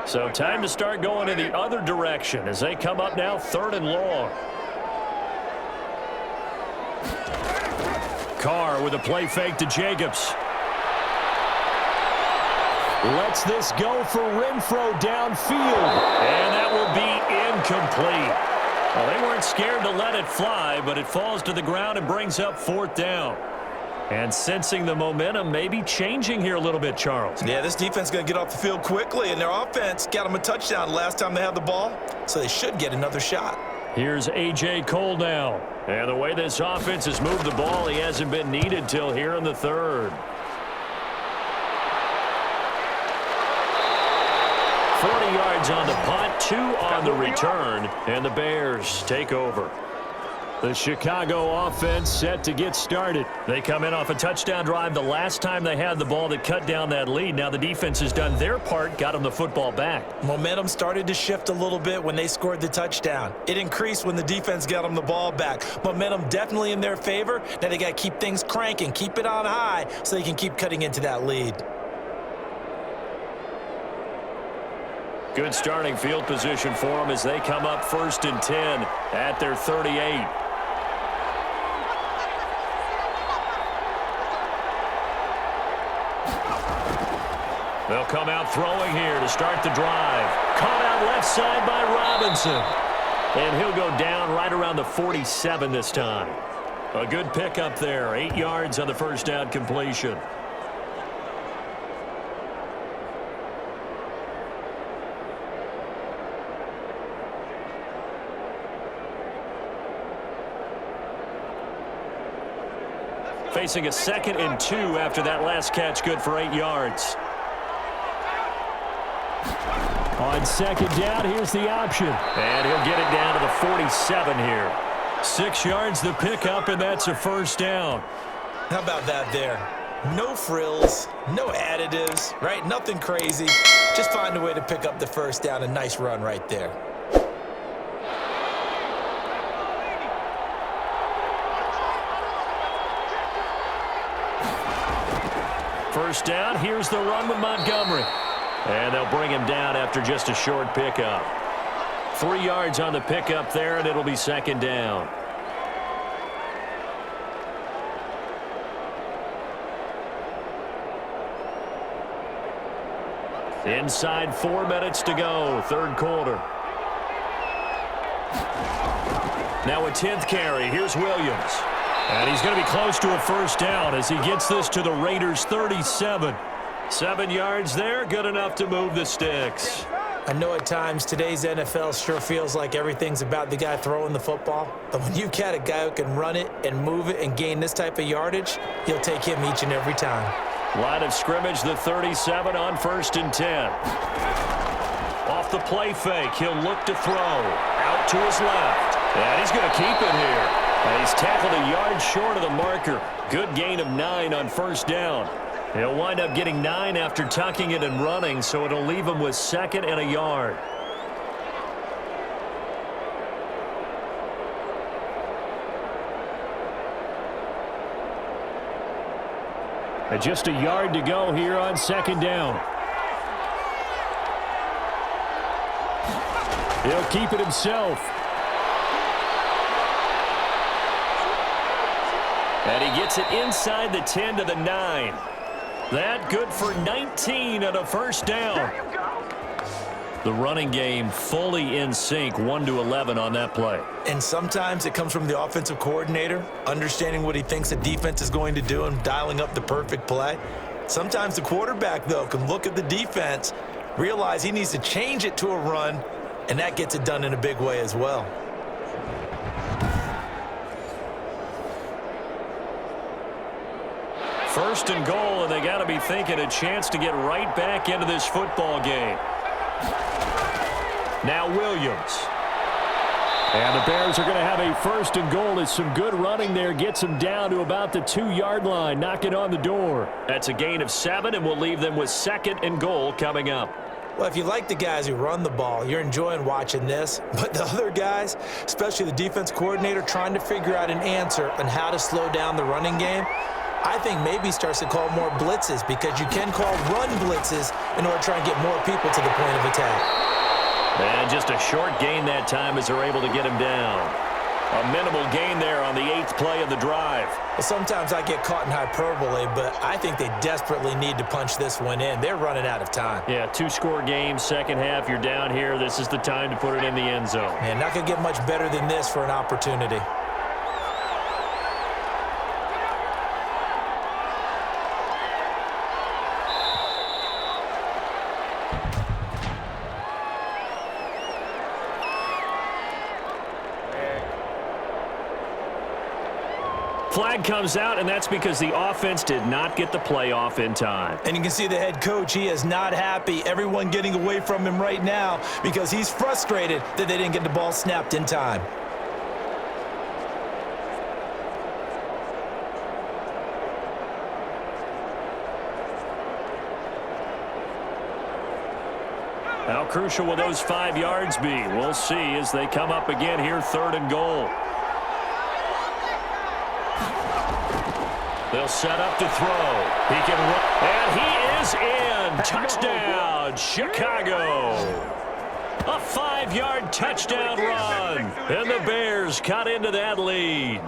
So time to start going in the other direction as they come up now 3rd and long. Carr with a play fake to Jacobs. Lets this go for Renfro downfield. And that will be incomplete. Well, they weren't scared to let it fly, but it falls to the ground and brings up 4th down. And sensing the momentum maybe changing here a little bit, Charles. Yeah, this defense is going to get off the field quickly, and their offense got them a touchdown last time they had the ball, so they should get another shot. Here's A.J. Cole now. And the way this offense has moved the ball, he hasn't been needed till here in the 3rd. 40 yards on the punt, 2 on the return, and the Bears take over. The Chicago offense set to get started. They come in off a touchdown drive the last time they had the ball that cut down that lead. Now the defense has done their part, got them the football back. Momentum started to shift a little bit when they scored the touchdown. It increased when the defense got them the ball back. Momentum definitely in their favor. Now they got to keep things cranking, keep it on high so they can keep cutting into that lead. Good starting field position for them as they come up 1st and 10 at their 38. They'll come out throwing here to start the drive. Caught out left side by Robinson. And he'll go down right around the 47 this time. A good pickup there. 8 yards on the 1st down completion. Facing a 2nd and 2 after that last catch, good for 8 yards. On 2nd down, here's the option. And he'll get it down to the 47 here. 6 yards the pickup, and that's a 1st down. How about that there? No frills, no additives, right? Nothing crazy. Just find a way to pick up the 1st down. A nice run right there. first down. Here's the run with Montgomery. And they'll bring him down after just a short pickup. 3 yards on the pickup there, and it'll be second down. Inside 4 minutes to go, third quarter. Now a 10th carry. Here's Williams. And he's going to be close to a first down as he gets this to the Raiders' 37. 7 yards there, good enough to move the sticks. I know at times today's NFL sure feels like everything's about the guy throwing the football. But when you've got a guy who can run it and move it and gain this type of yardage, you'll take him each and every time. Line of scrimmage, the 37 on 1st and 10. Off the play fake, he'll look to throw. Out to his left. And he's going to keep it here. And he's tackled a yard short of the marker. Good gain of 9 on first down. He'll wind up getting 9 after tucking it and running, so it'll leave him with 2nd and a yard. And just a yard to go here on 2nd down. He'll keep it himself. And he gets it inside the 10 to the 9. That good for 19 and a first down. The running game fully in sync, 1 to 11 on that play. And sometimes it comes from the offensive coordinator, understanding what he thinks the defense is going to do and dialing up the perfect play. Sometimes the quarterback, though, can look at the defense, realize he needs to change it to a run, and that gets it done in a big way as well. First and goal, and they got to be thinking a chance to get right back into this football game. Now Williams. And the Bears are going to have a first and goal. It's some good running there. Gets them down to about the 2-yard line. Knock it on the door. That's a gain of 7, and we'll leave them with 2nd and goal coming up. Well, if you like the guys who run the ball, you're enjoying watching this. But the other guys, especially the defense coordinator, trying to figure out an answer on how to slow down the running game, I think maybe starts to call more blitzes, because you can call run blitzes in order to try and get more people to the point of attack. And just a short gain that time as they're able to get him down. A minimal gain there on the 8th play of the drive. Well, sometimes I get caught in hyperbole, but I think they desperately need to punch this one in. They're running out of time. Yeah, 2-score game, second half, you're down here. This is the time to put it in the end zone. Man, not going to get much better than this for an opportunity. Flag comes out, and that's because the offense did not get the play off in time. And you can see the head coach, he is not happy. Everyone getting away from him right now because he's frustrated that they didn't get the ball snapped in time. How crucial will those 5 yards be? We'll see as they come up again here, 3rd and goal. They'll set up to throw. He can run, and he is in. Touchdown, Chicago. A 5-yard touchdown run, and the Bears cut into that lead.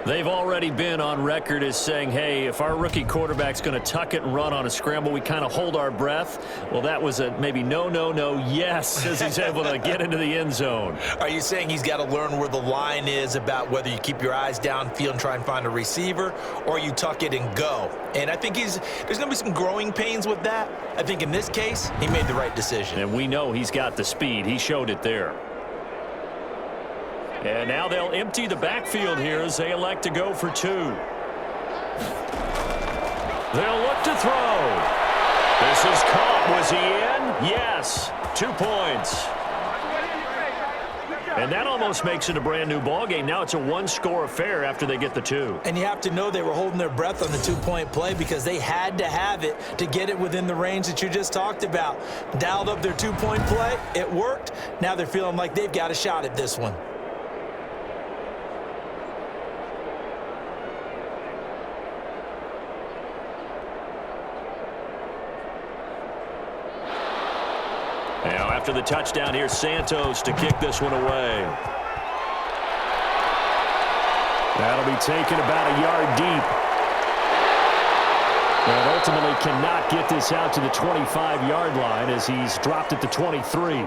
They've already been on record as saying, hey, if our rookie quarterback's going to tuck it and run on a scramble, we kind of hold our breath. Well, that was a maybe no, yes, as he's able to get into the end zone. Are you saying he's got to learn where the line is about whether you keep your eyes downfield and try and find a receiver, or you tuck it and go? And I think there's going to be some growing pains with that. I think in this case, he made the right decision. And we know he's got the speed. He showed it there. And now they'll empty the backfield here as they elect to go for 2. They'll look to throw. This is caught. Was he in? Yes. 2 points. And that almost makes it a brand new ball game. Now it's a 1-score affair after they get the 2. And you have to know they were holding their breath on the 2-point play because they had to have it to get it within the range that you just talked about. Dialed up their 2-point play. It worked. Now they're feeling like they've got a shot at this one. after the touchdown. Here's Santos to kick this one away. That'll be taken about a yard deep. And ultimately cannot get this out to the 25-yard line as he's dropped at the 23.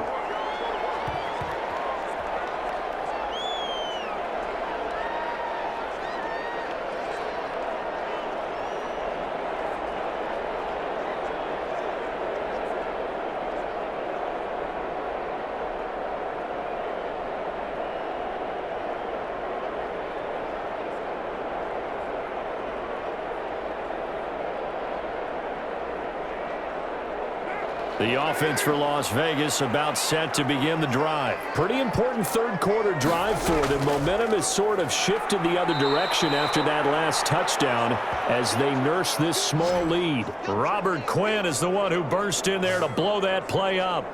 The offense for Las Vegas about set to begin the drive. Pretty important third-quarter drive for them. Momentum has sort of shifted the other direction after that last touchdown as they nurse this small lead. Robert Quinn is the one who burst in there to blow that play up.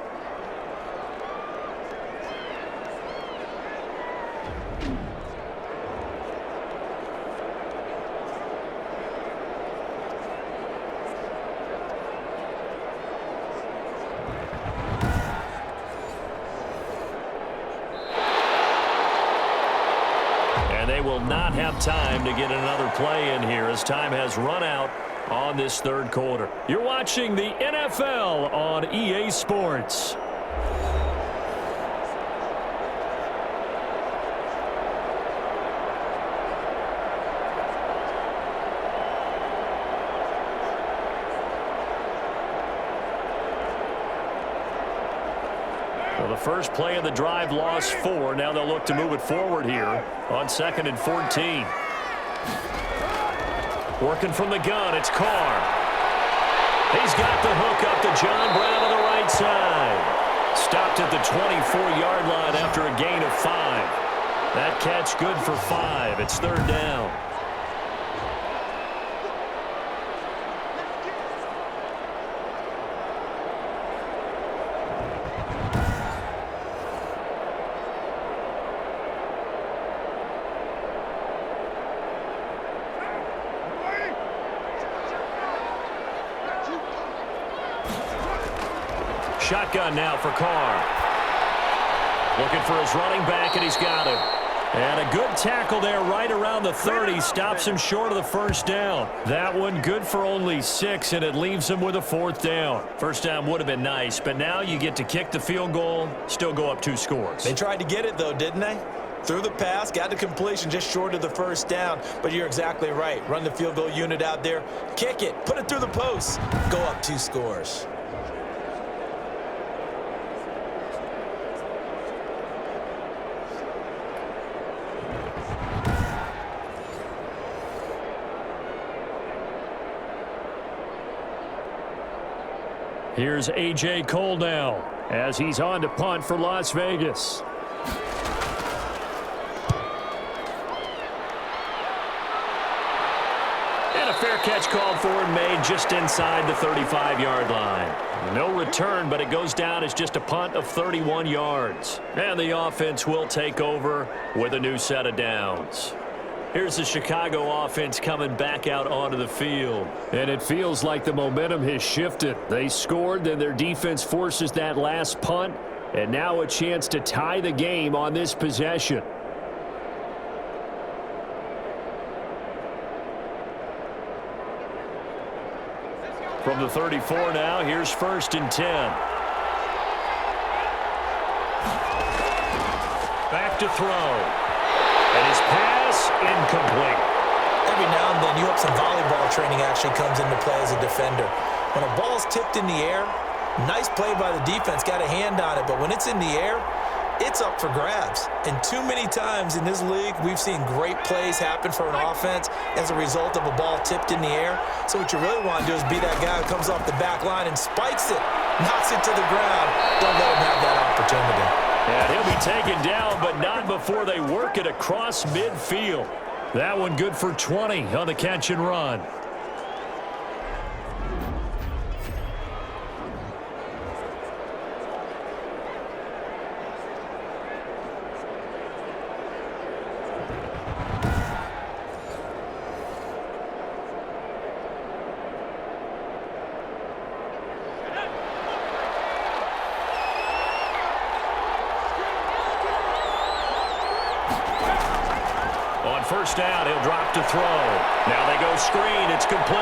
They will not have time to get another play in here as time has run out on this third quarter. You're watching the NFL on EA Sports. Well, the first play of the drive lost 4. Now they'll look to move it forward here on 2nd and 14. Working from the gun, it's Carr. He's got the hook up to John Brown on the right side. Stopped at the 24-yard line after a gain of 5. That catch good for 5. It's 3rd down. Shotgun now for Carr. Looking for his running back, and he's got him. And a good tackle there right around the 30. Stops him short of the first down. That one good for only 6, and it leaves him with a 4th down. First down would have been nice, but now you get to kick the field goal, still go up 2 scores. They tried to get it, though, didn't they? Threw the pass, got the completion just short of the first down. But you're exactly right. Run the field goal unit out there. Kick it. Put it through the post. Go up 2 scores. Here's A.J. Cole now as he's on to punt for Las Vegas. And a fair catch called for and made just inside the 35-yard line. No return, but it goes down as just a punt of 31 yards. And the offense will take over with a new set of downs. Here's the Chicago offense coming back out onto the field. And it feels like the momentum has shifted. They scored, then their defense forces that last punt, and now a chance to tie the game on this possession. From the 34 now, here's 1st and 10. Back to throw. And his pass incomplete. Every now and then, you hope some volleyball training actually comes into play as a defender. When a ball's tipped in the air, nice play by the defense, got a hand on it, but when it's in the air, it's up for grabs. And too many times in this league, we've seen great plays happen for an offense as a result of a ball tipped in the air. So what you really want to do is be that guy who comes off the back line and spikes it, knocks it to the ground. Don't let him have that opportunity. And he'll be taken down, but not before they work it across midfield. That one good for 20 on the catch and run. On first down, he'll drop to throw. Now they go screen. It's complete.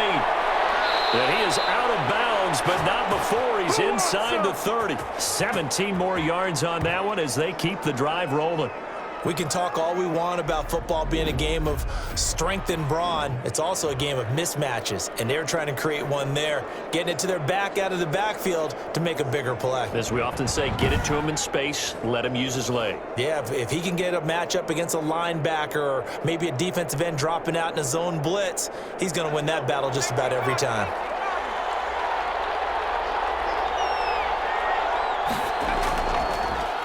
And he is out of bounds, but not before he's inside the 30. 17 more yards on that one as they keep the drive rolling. We can talk all we want about football being a game of strength and brawn. It's also a game of mismatches, and they're trying to create one there, getting it to their back out of the backfield to make a bigger play. As we often say, get it to him in space, let him use his leg. Yeah, if he can get a matchup against a linebacker or maybe a defensive end dropping out in a zone blitz, he's going to win that battle just about every time.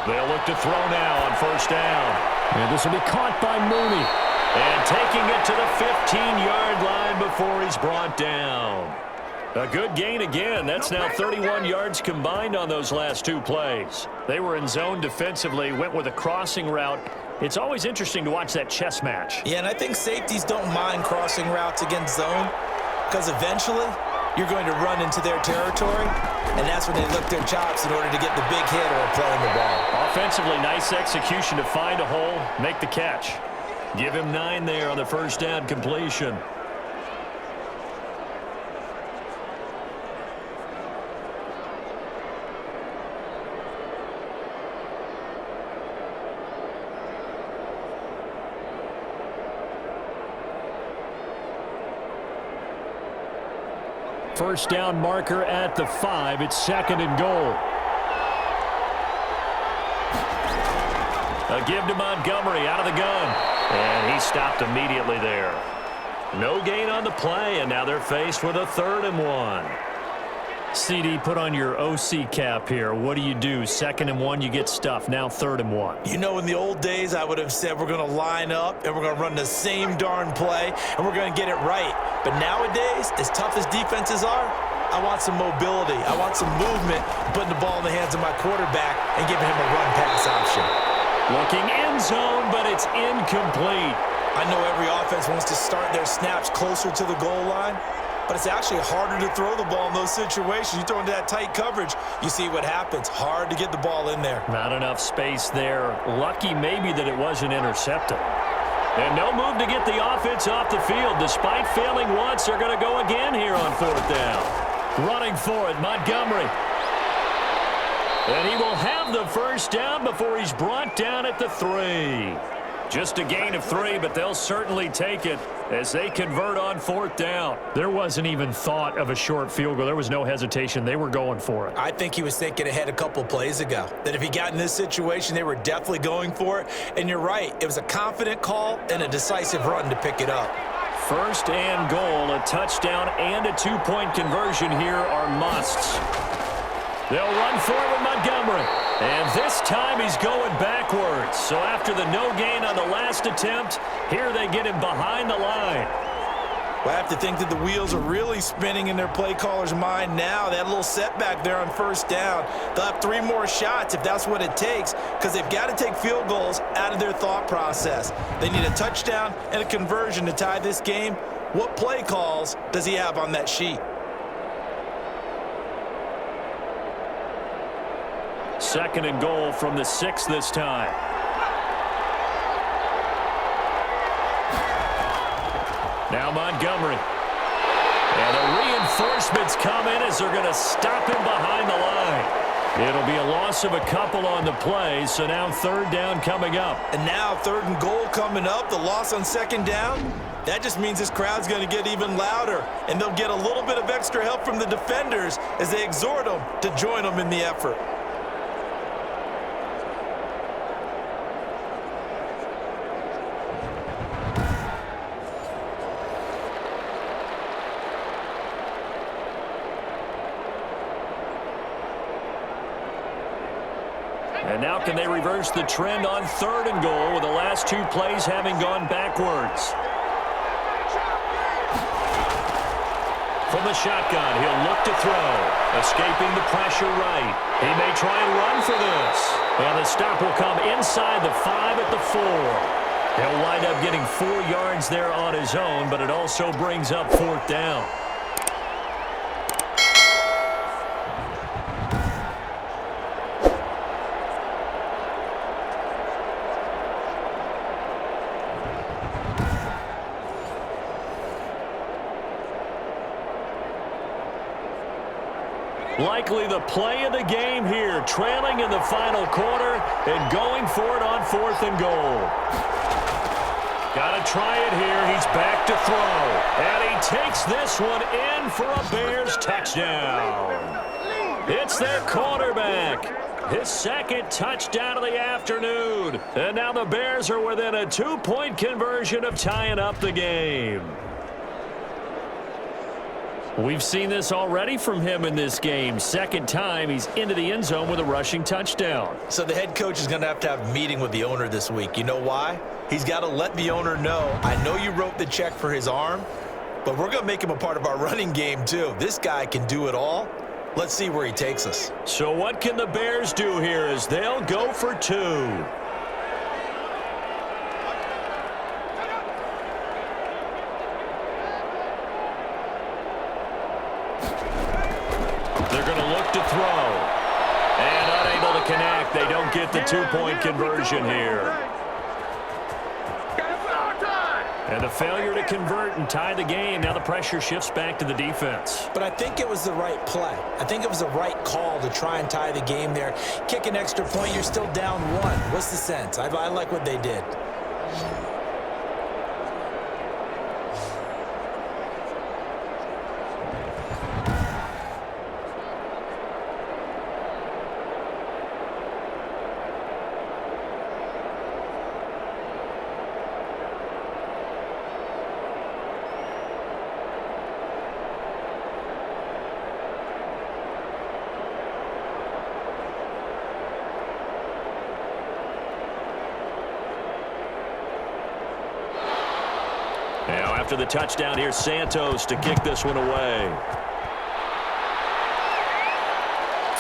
They'll look to throw now on first down. And this will be caught by Mooney. And taking it to the 15-yard line before he's brought down. A good gain again. That's now 31 yards combined on those last two plays. They were in zone defensively, went with a crossing route. It's always interesting to watch that chess match. Yeah, and I think safeties don't mind crossing routes against zone because eventually you're going to run into their territory, and that's when they lick their chops in order to get the big hit or playing the ball. Offensively, nice execution to find a hole, make the catch. Give him 9 there on the first down completion. First down marker at the 5. It's 2nd and goal. A give to Montgomery out of the gun. And he stopped immediately there. No gain on the play, and now they're faced with a 3rd and 1. CD, put on your OC cap here. What do you do? 2nd and 1, you get stuffed. Now 3rd and 1. You know, in the old days, I would have said we're going to line up and we're going to run the same darn play and we're going to get it right. But nowadays, as tough as defenses are, I want some mobility. I want some movement, putting the ball in the hands of my quarterback and giving him a run-pass option. Looking end zone, but it's incomplete. I know every offense wants to start their snaps closer to the goal line, but it's actually harder to throw the ball in those situations. You throw into that tight coverage, you see what happens. Hard to get the ball in there. Not enough space there. Lucky maybe that it wasn't intercepted. And no move to get the offense off the field. Despite failing once, they're going to go again here on 4th down. Running for it, Montgomery. And he will have the first down before he's brought down at the 3. Just a gain of 3, but they'll certainly take it as they convert on 4th down. There wasn't even thought of a short field goal. There was no hesitation. They were going for it. I think he was thinking ahead a couple plays ago, that if he got in this situation, they were definitely going for it. And you're right. It was a confident call and a decisive run to pick it up. 1st and goal, a touchdown and a 2-point conversion here are musts. They'll run forward Montgomery. And this time he's going backwards. So after the no gain on the last attempt, here they get him behind the line. Well, I have to think that the wheels are really spinning in their play caller's mind now. They had a little setback there on 1st down. They'll have 3 more shots if that's what it takes, because they've got to take field goals out of their thought process. They need a touchdown and a conversion to tie this game. What play calls does he have on that sheet? 2nd and goal from the 6 this time. Now Montgomery. And the reinforcements come in as they're going to stop him behind the line. It'll be a loss of a couple on the play, so now 3rd down coming up. And now 3rd and goal coming up, the loss on 2nd down. That just means this crowd's going to get even louder, and they'll get a little bit of extra help from the defenders as they exhort them to join them in the effort. And now can they reverse the trend on 3rd and goal with the last 2 plays having gone backwards? From the shotgun, he'll look to throw. Escaping the pressure right. He may try and run for this. And the stop will come inside the 5 at the 4. He'll wind up getting 4 yards there on his own, but it also brings up 4th down. Likely the play of the game here, trailing in the final quarter and going for it on 4th and goal. Got to try it here. He's back to throw. And he takes this one in for a Bears touchdown. It's their quarterback. His second touchdown of the afternoon. And now the Bears are within a 2-point conversion of tying up the game. We've seen this already from him in this game. Second time he's into the end zone with a rushing touchdown. So the head coach is going to have a meeting with the owner this week. You know why? He's got to let the owner know, I know you wrote the check for his arm, but we're going to make him a part of our running game too. This guy can do it all. Let's see where he takes us. So what can the Bears do here as they'll go for 2? They're going to look to throw. And unable to connect. They don't get the 2-point conversion here. And the failure to convert and tie the game. Now the pressure shifts back to the defense. But I think it was the right play. I think it was the right call to try and tie the game there. Kick an extra point, you're still down 1. What's the sense? I like what they did. After the touchdown, here's Santos to kick this one away.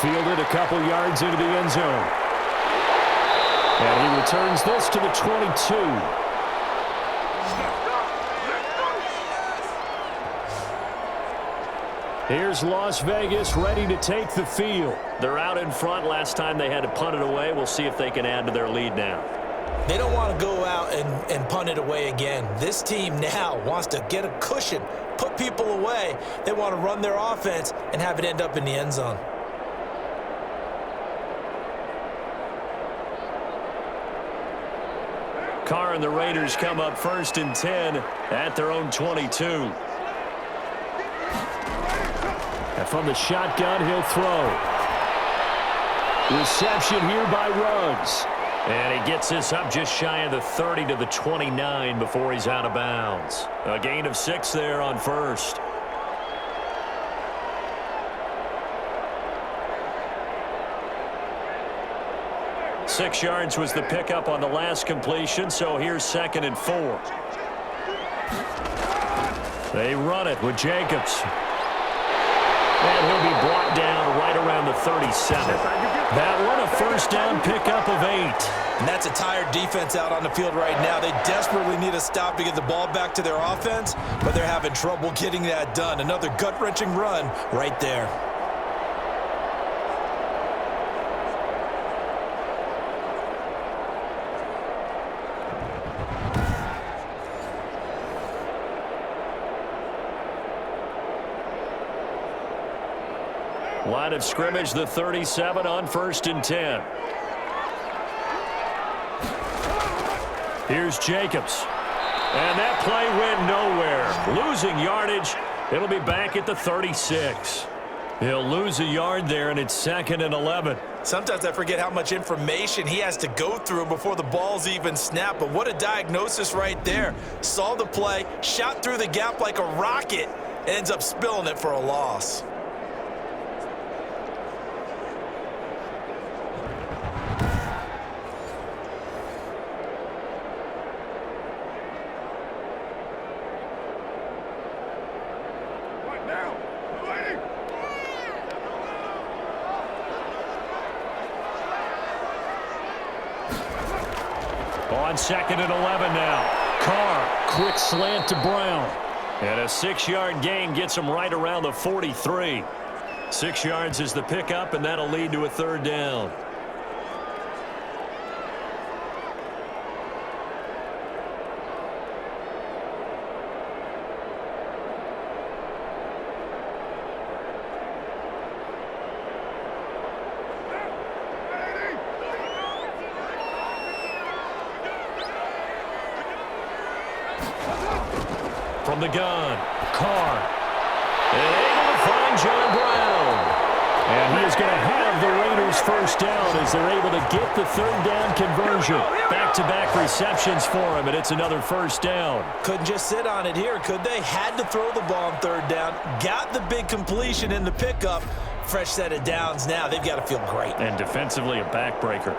Fielded a couple yards into the end zone. And he returns this to the 22. Here's Las Vegas ready to take the field. They're out in front. Last time they had to punt it away. We'll see if they can add to their lead now. They don't want to go out and punt it away again. This team now wants to get a cushion, put people away. They want to run their offense and have it end up in the end zone. Carr and the Raiders come up 1st and 10 at their own 22. And from the shotgun, he'll throw. Reception here by Ruggs. And he gets this up just shy of the 30 to the 29 before he's out of bounds. A gain of 6 there on 1st. Six yards was the pickup on the last completion, so here's 2nd and 4. They run it with Jacobs. And he'll be brought down right around the 37. That one a 1st down pickup of 8. And that's a tired defense out on the field right now. They desperately need a stop to get the ball back to their offense, but they're having trouble getting that done. Another gut-wrenching run right there. Line of scrimmage, the 37 on 1st and 10. Here's Jacobs. And that play went nowhere. Losing yardage. It'll be back at the 36. He'll lose a yard there, and it's 2nd and 11. Sometimes I forget how much information he has to go through before the ball's even snapped. But what a diagnosis right there. Saw the play, shot through the gap like a rocket, and ends up spilling it for a loss. On 2nd and 11 now. Carr, quick slant to Brown. And a 6-yard gain gets him right around the 43. 6 yards is the pickup, and that'll lead to a 3rd down. from the gun. Carr. And able to find John Brown. And he is going to have the Raiders first down as they're able to get the third down conversion. Back-to-back receptions for him, and it's another first down. Couldn't just sit on it here, could they? Had to throw the ball on third down. Got the big completion in the pickup. Fresh set of downs now. They've got to feel great. And defensively, a backbreaker.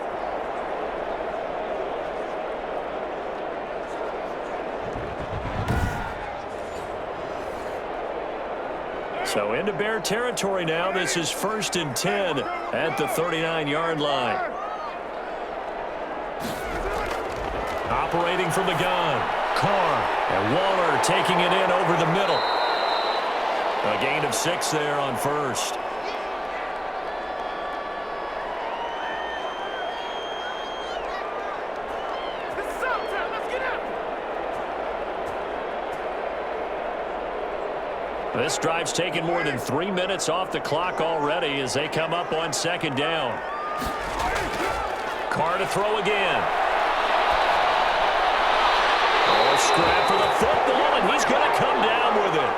So into Bear territory now. This is 1st and 10 at the 39-yard line. Operating from the gun. Carr. And Waller taking it in over the middle. A gain of 6 there on first. This drive's taken more than 3 minutes off the clock already as they come up on second down. Carr to throw again. Oh, scrap for the football, and he's going to come down with it.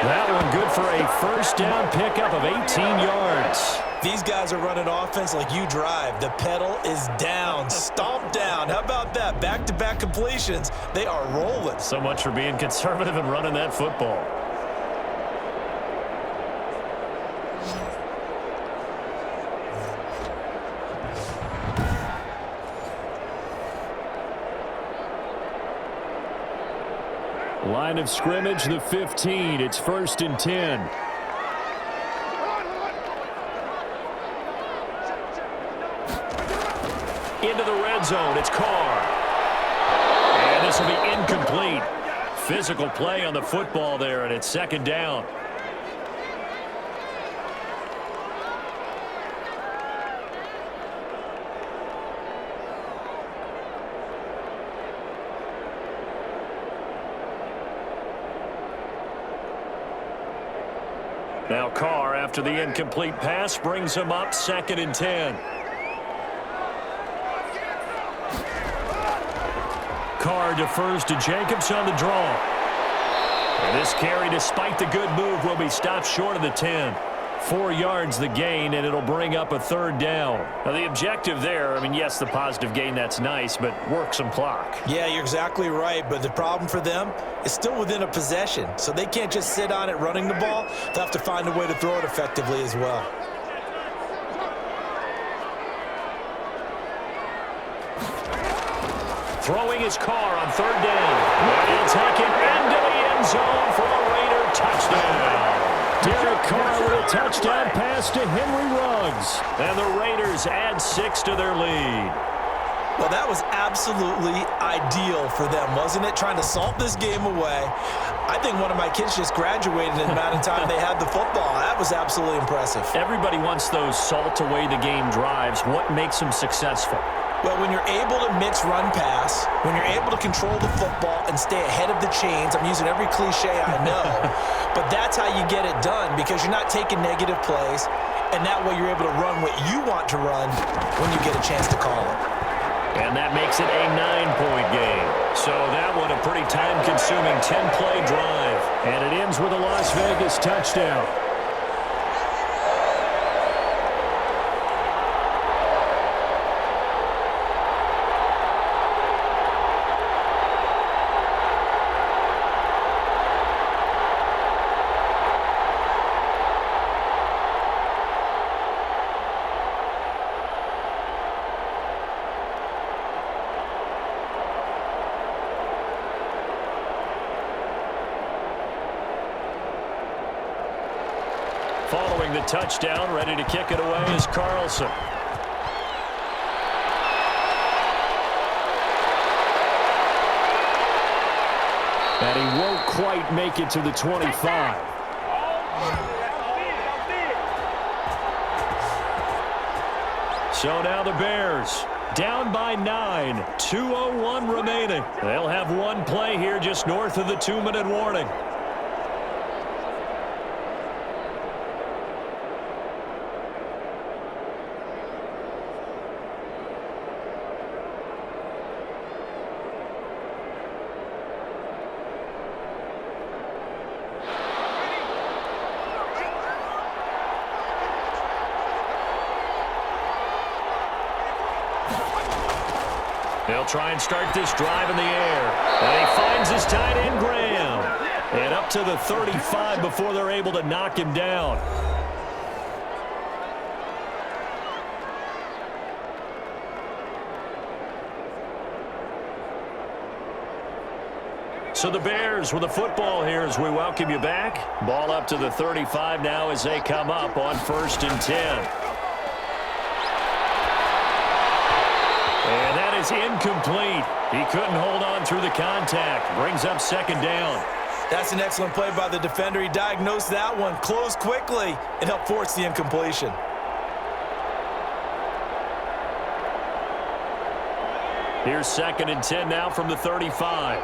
That one good for a first down pickup of 18 yards. These guys are running offense like you drive. The pedal is down, stomped down. How about that? Back-to-back completions. They are rolling. So much for being conservative and running that football. Line of scrimmage, the 15. It's 1st and 10. Into the red zone. It's Carr. And this will be incomplete. Physical play on the football there, and it's second down. Now Carr, after the incomplete pass, brings him up 2nd and 10. Carr defers to Jacobs on the draw. And this carry, despite the good move, will be stopped short of the 10. 4 yards the gain, and it'll bring up a third down. Now the objective there, I mean, yes, the positive gain, that's nice, but work some clock. Yeah, you're exactly right, but the problem for them is still within a possession, so they can't just sit on it running the ball. They'll have to find a way to throw it effectively as well. Throwing his Carr on third down. And he'll take it into the end zone for a Raider touchdown. Derek Carr with a touchdown pass to Henry Ruggs. And the Raiders add 6 to their lead. Well, that was absolutely ideal for them, wasn't it? Trying to salt this game away. I think one of my kids just graduated in the amount of time they had the football. That was absolutely impressive. Everybody wants those salt away the game drives. What makes them successful? Well, when you're able to mix run-pass, when you're able to control the football and stay ahead of the chains, I'm using every cliche I know, but that's how you get it done because you're not taking negative plays, and that way you're able to run what you want to run when you get a chance to call it. And that makes it a 9-point game. So that one a pretty time-consuming 10-play drive, and it ends with a Las Vegas touchdown. Following the touchdown, ready to kick it away is Carlson. And he won't quite make it to the 25. So now the Bears down by 9, 2:01 remaining. They'll have one play here just north of the 2-minute warning. try and start this drive in the air. And he finds his tight end, Graham. And up to the 35 before they're able to knock him down. So the Bears with the football here as we welcome you back. Ball up to the 35 now as they come up on 1st and 10. And that is incomplete. He couldn't hold on through the contact. Brings up 2nd down. That's an excellent play by the defender. He diagnosed that one, closed quickly, and helped force the incompletion. Here's 2nd and 10 now from the 35.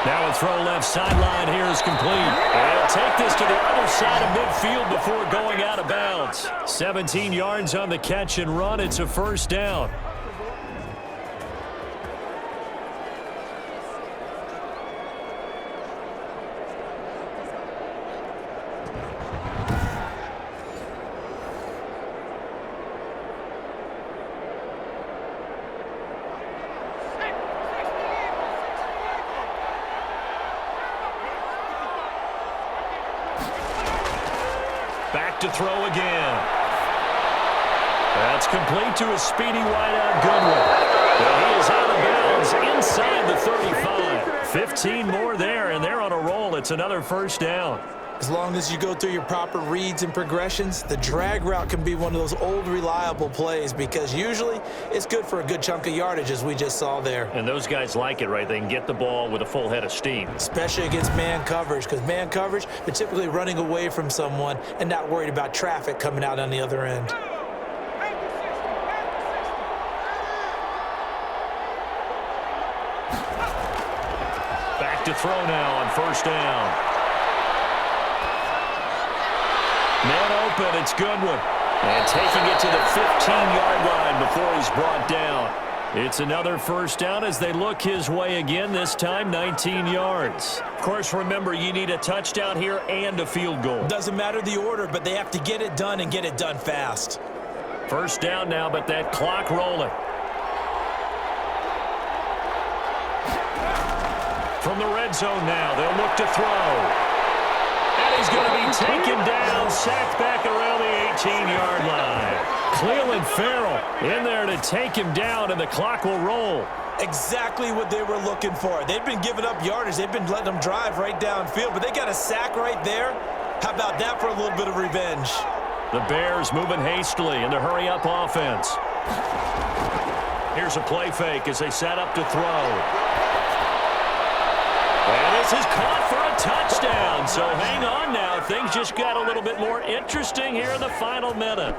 Now a throw left sideline here is complete. And he'll take this to the other side of midfield before going out of bounds. 17 yards on the catch and run. It's a 1st down. Back to throw again. That's complete to a speedy wideout Goodwin. Well, he is out of bounds inside the 35. 15 more there, and they're on a roll. It's another 1st down. As long as you go through your proper reads and progressions, the drag route can be one of those old reliable plays because usually it's good for a good chunk of yardage as we just saw there. And those guys like it, right? They can get the ball with a full head of steam. Especially against man coverage, because man coverage, they're typically running away from someone and not worried about traffic coming out on the other end. Back to throw now on 1st down. Man open, it's Goodwin. And taking it to the 15-yard line before he's brought down. It's another 1st down as they look his way again, this time 19 yards. Of course, remember, you need a touchdown here and a field goal. Doesn't matter the order, but they have to get it done and get it done fast. 1st down now, but that clock rolling. From the red zone now, they'll look to throw. He's going to be taken down, sacked back around the 18-yard line. Cleveland Farrell in there to take him down, and the clock will roll. Exactly what they were looking for. They've been giving up yardage. They've been letting them drive right downfield, but they got a sack right there. How about that for a little bit of revenge? The Bears moving hastily in the hurry-up offense. Here's a play fake as they set up to throw. And this is caught for a touchdown. So hang on now. Things just got a little bit more interesting here in the final minute.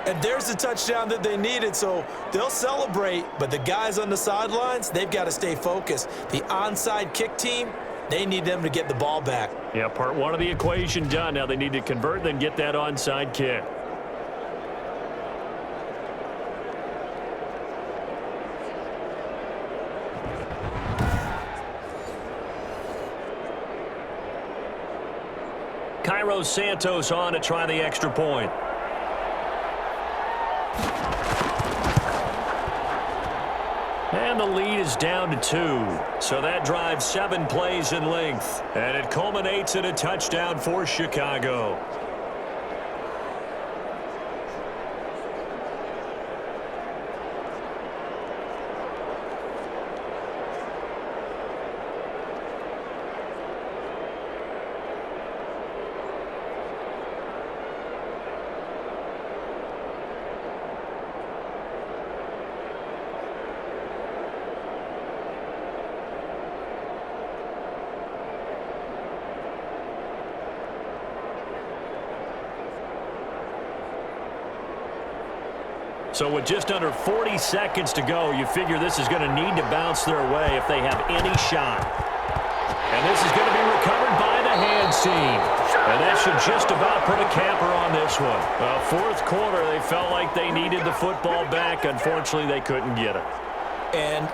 And there's the touchdown that they needed, so they'll celebrate. But the guys on the sidelines, they've got to stay focused. The onside kick team, they need them to get the ball back. Yeah, part one of the equation done. Now they need to convert, then get that onside kick. Cairo Santos on to try the extra point. And the lead is down to 2. So that drives 7 plays in length. And it culminates in a touchdown for Chicago. So with just under 40 seconds to go, you figure this is going to need to bounce their way if they have any shot. And this is going to be recovered by the hands team. And that should just about put a capper on this one. Fourth quarter, they felt like they needed the football back. Unfortunately, they couldn't get it. And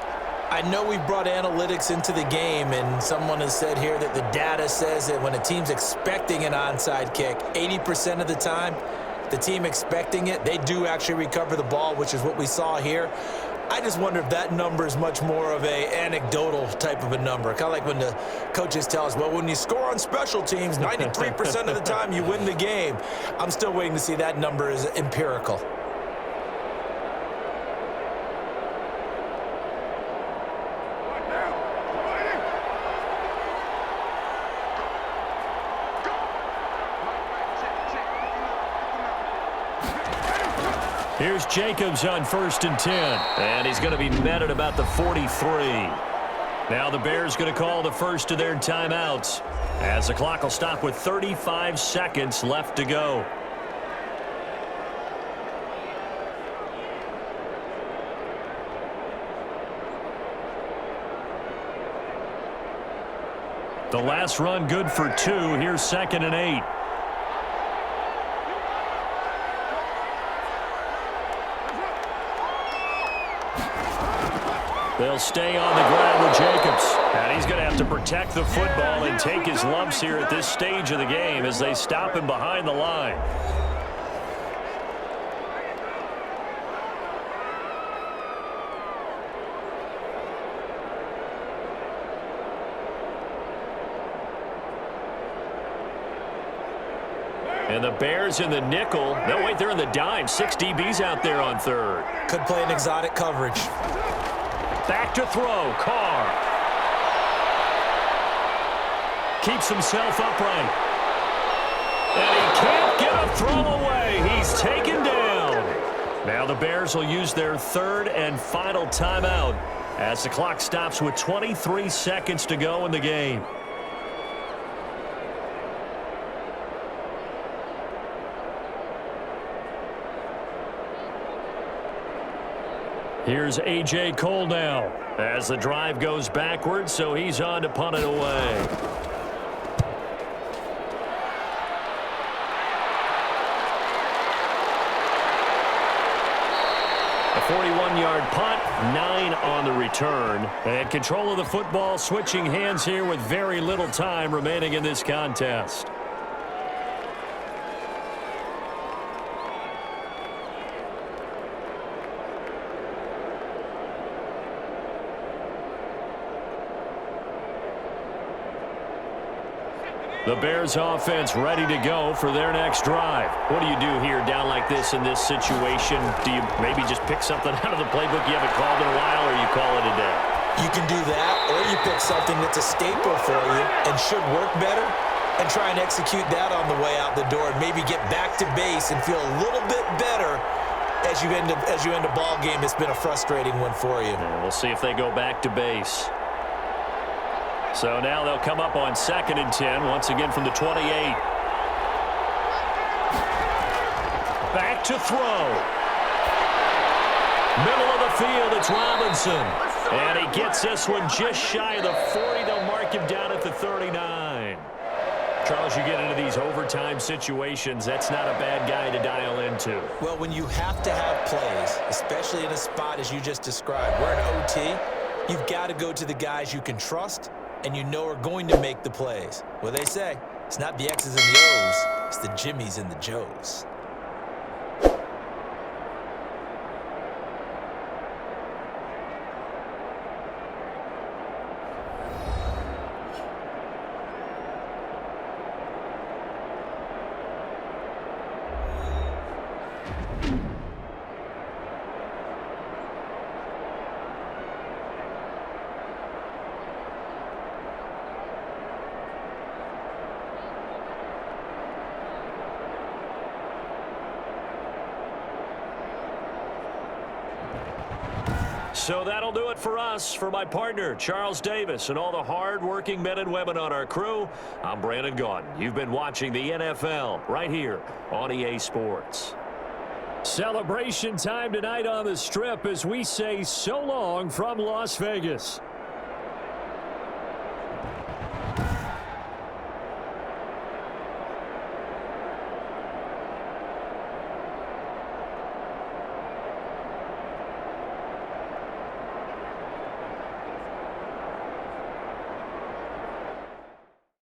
I know we've brought analytics into the game, and someone has said here that the data says that when a team's expecting an onside kick, 80% of the time, the team expecting it, they do actually recover the ball, which is what we saw here. I just wonder if that number is much more of a anecdotal type of a number. Kind of like when the coaches tell us, well, when you score on special teams, 93% of the time you win the game. I'm still waiting to see that number is empirical. Here's Jacobs on 1st and 10. And he's going to be met at about the 43. Now the Bears going to call the first of their timeouts, as the clock will stop with 35 seconds left to go. The last run good for 2. Here's 2nd and 8. They'll stay on the ground with Jacobs. And he's going to have to protect the football and take his lumps here at this stage of the game as they stop him behind the line. And the Bears in the nickel. No, wait, they're in the dime. 6 DBs out there on 3rd. Could play an exotic coverage. Back to throw. Carr keeps himself upright. And he can't get a throw away. He's taken down. Now the Bears will use their 3rd and final timeout as the clock stops with 23 seconds to go in the game. Here's A.J. Cole now as the drive goes backwards, so he's on to punt it away. A 41-yard punt, 9 on the return. And control of the football switching hands here with very little time remaining in this contest. The Bears offense ready to go for their next drive. What do you do here down like this in this situation? Do you maybe just pick something out of the playbook you haven't called in a while, or you call it a day? You can do that, or you pick something that's a staple for you and should work better and try and execute that on the way out the door and maybe get back to base and feel a little bit better as you end a ball game. It's been a frustrating one for you. And we'll see if they go back to base. So now they'll come up on 2nd and 10, once again from the 28. Back to throw. Middle of the field, it's Robinson. And he gets this one just shy of the 40. They'll mark him down at the 39. Charles, you get into these overtime situations, that's not a bad guy to dial into. Well, when you have to have plays, especially in a spot as you just described, we're in OT, you've got to go to the guys you can trust and you know are going to make the plays. Well, they say it's not the X's and the O's, it's the Jimmies and the Joes. So that'll do it for us. For my partner, Charles Davis, and all the hard-working men and women on our crew, I'm Brandon Gaudin. You've been watching the NFL right here on EA Sports. Celebration time tonight on the Strip as we say so long from Las Vegas.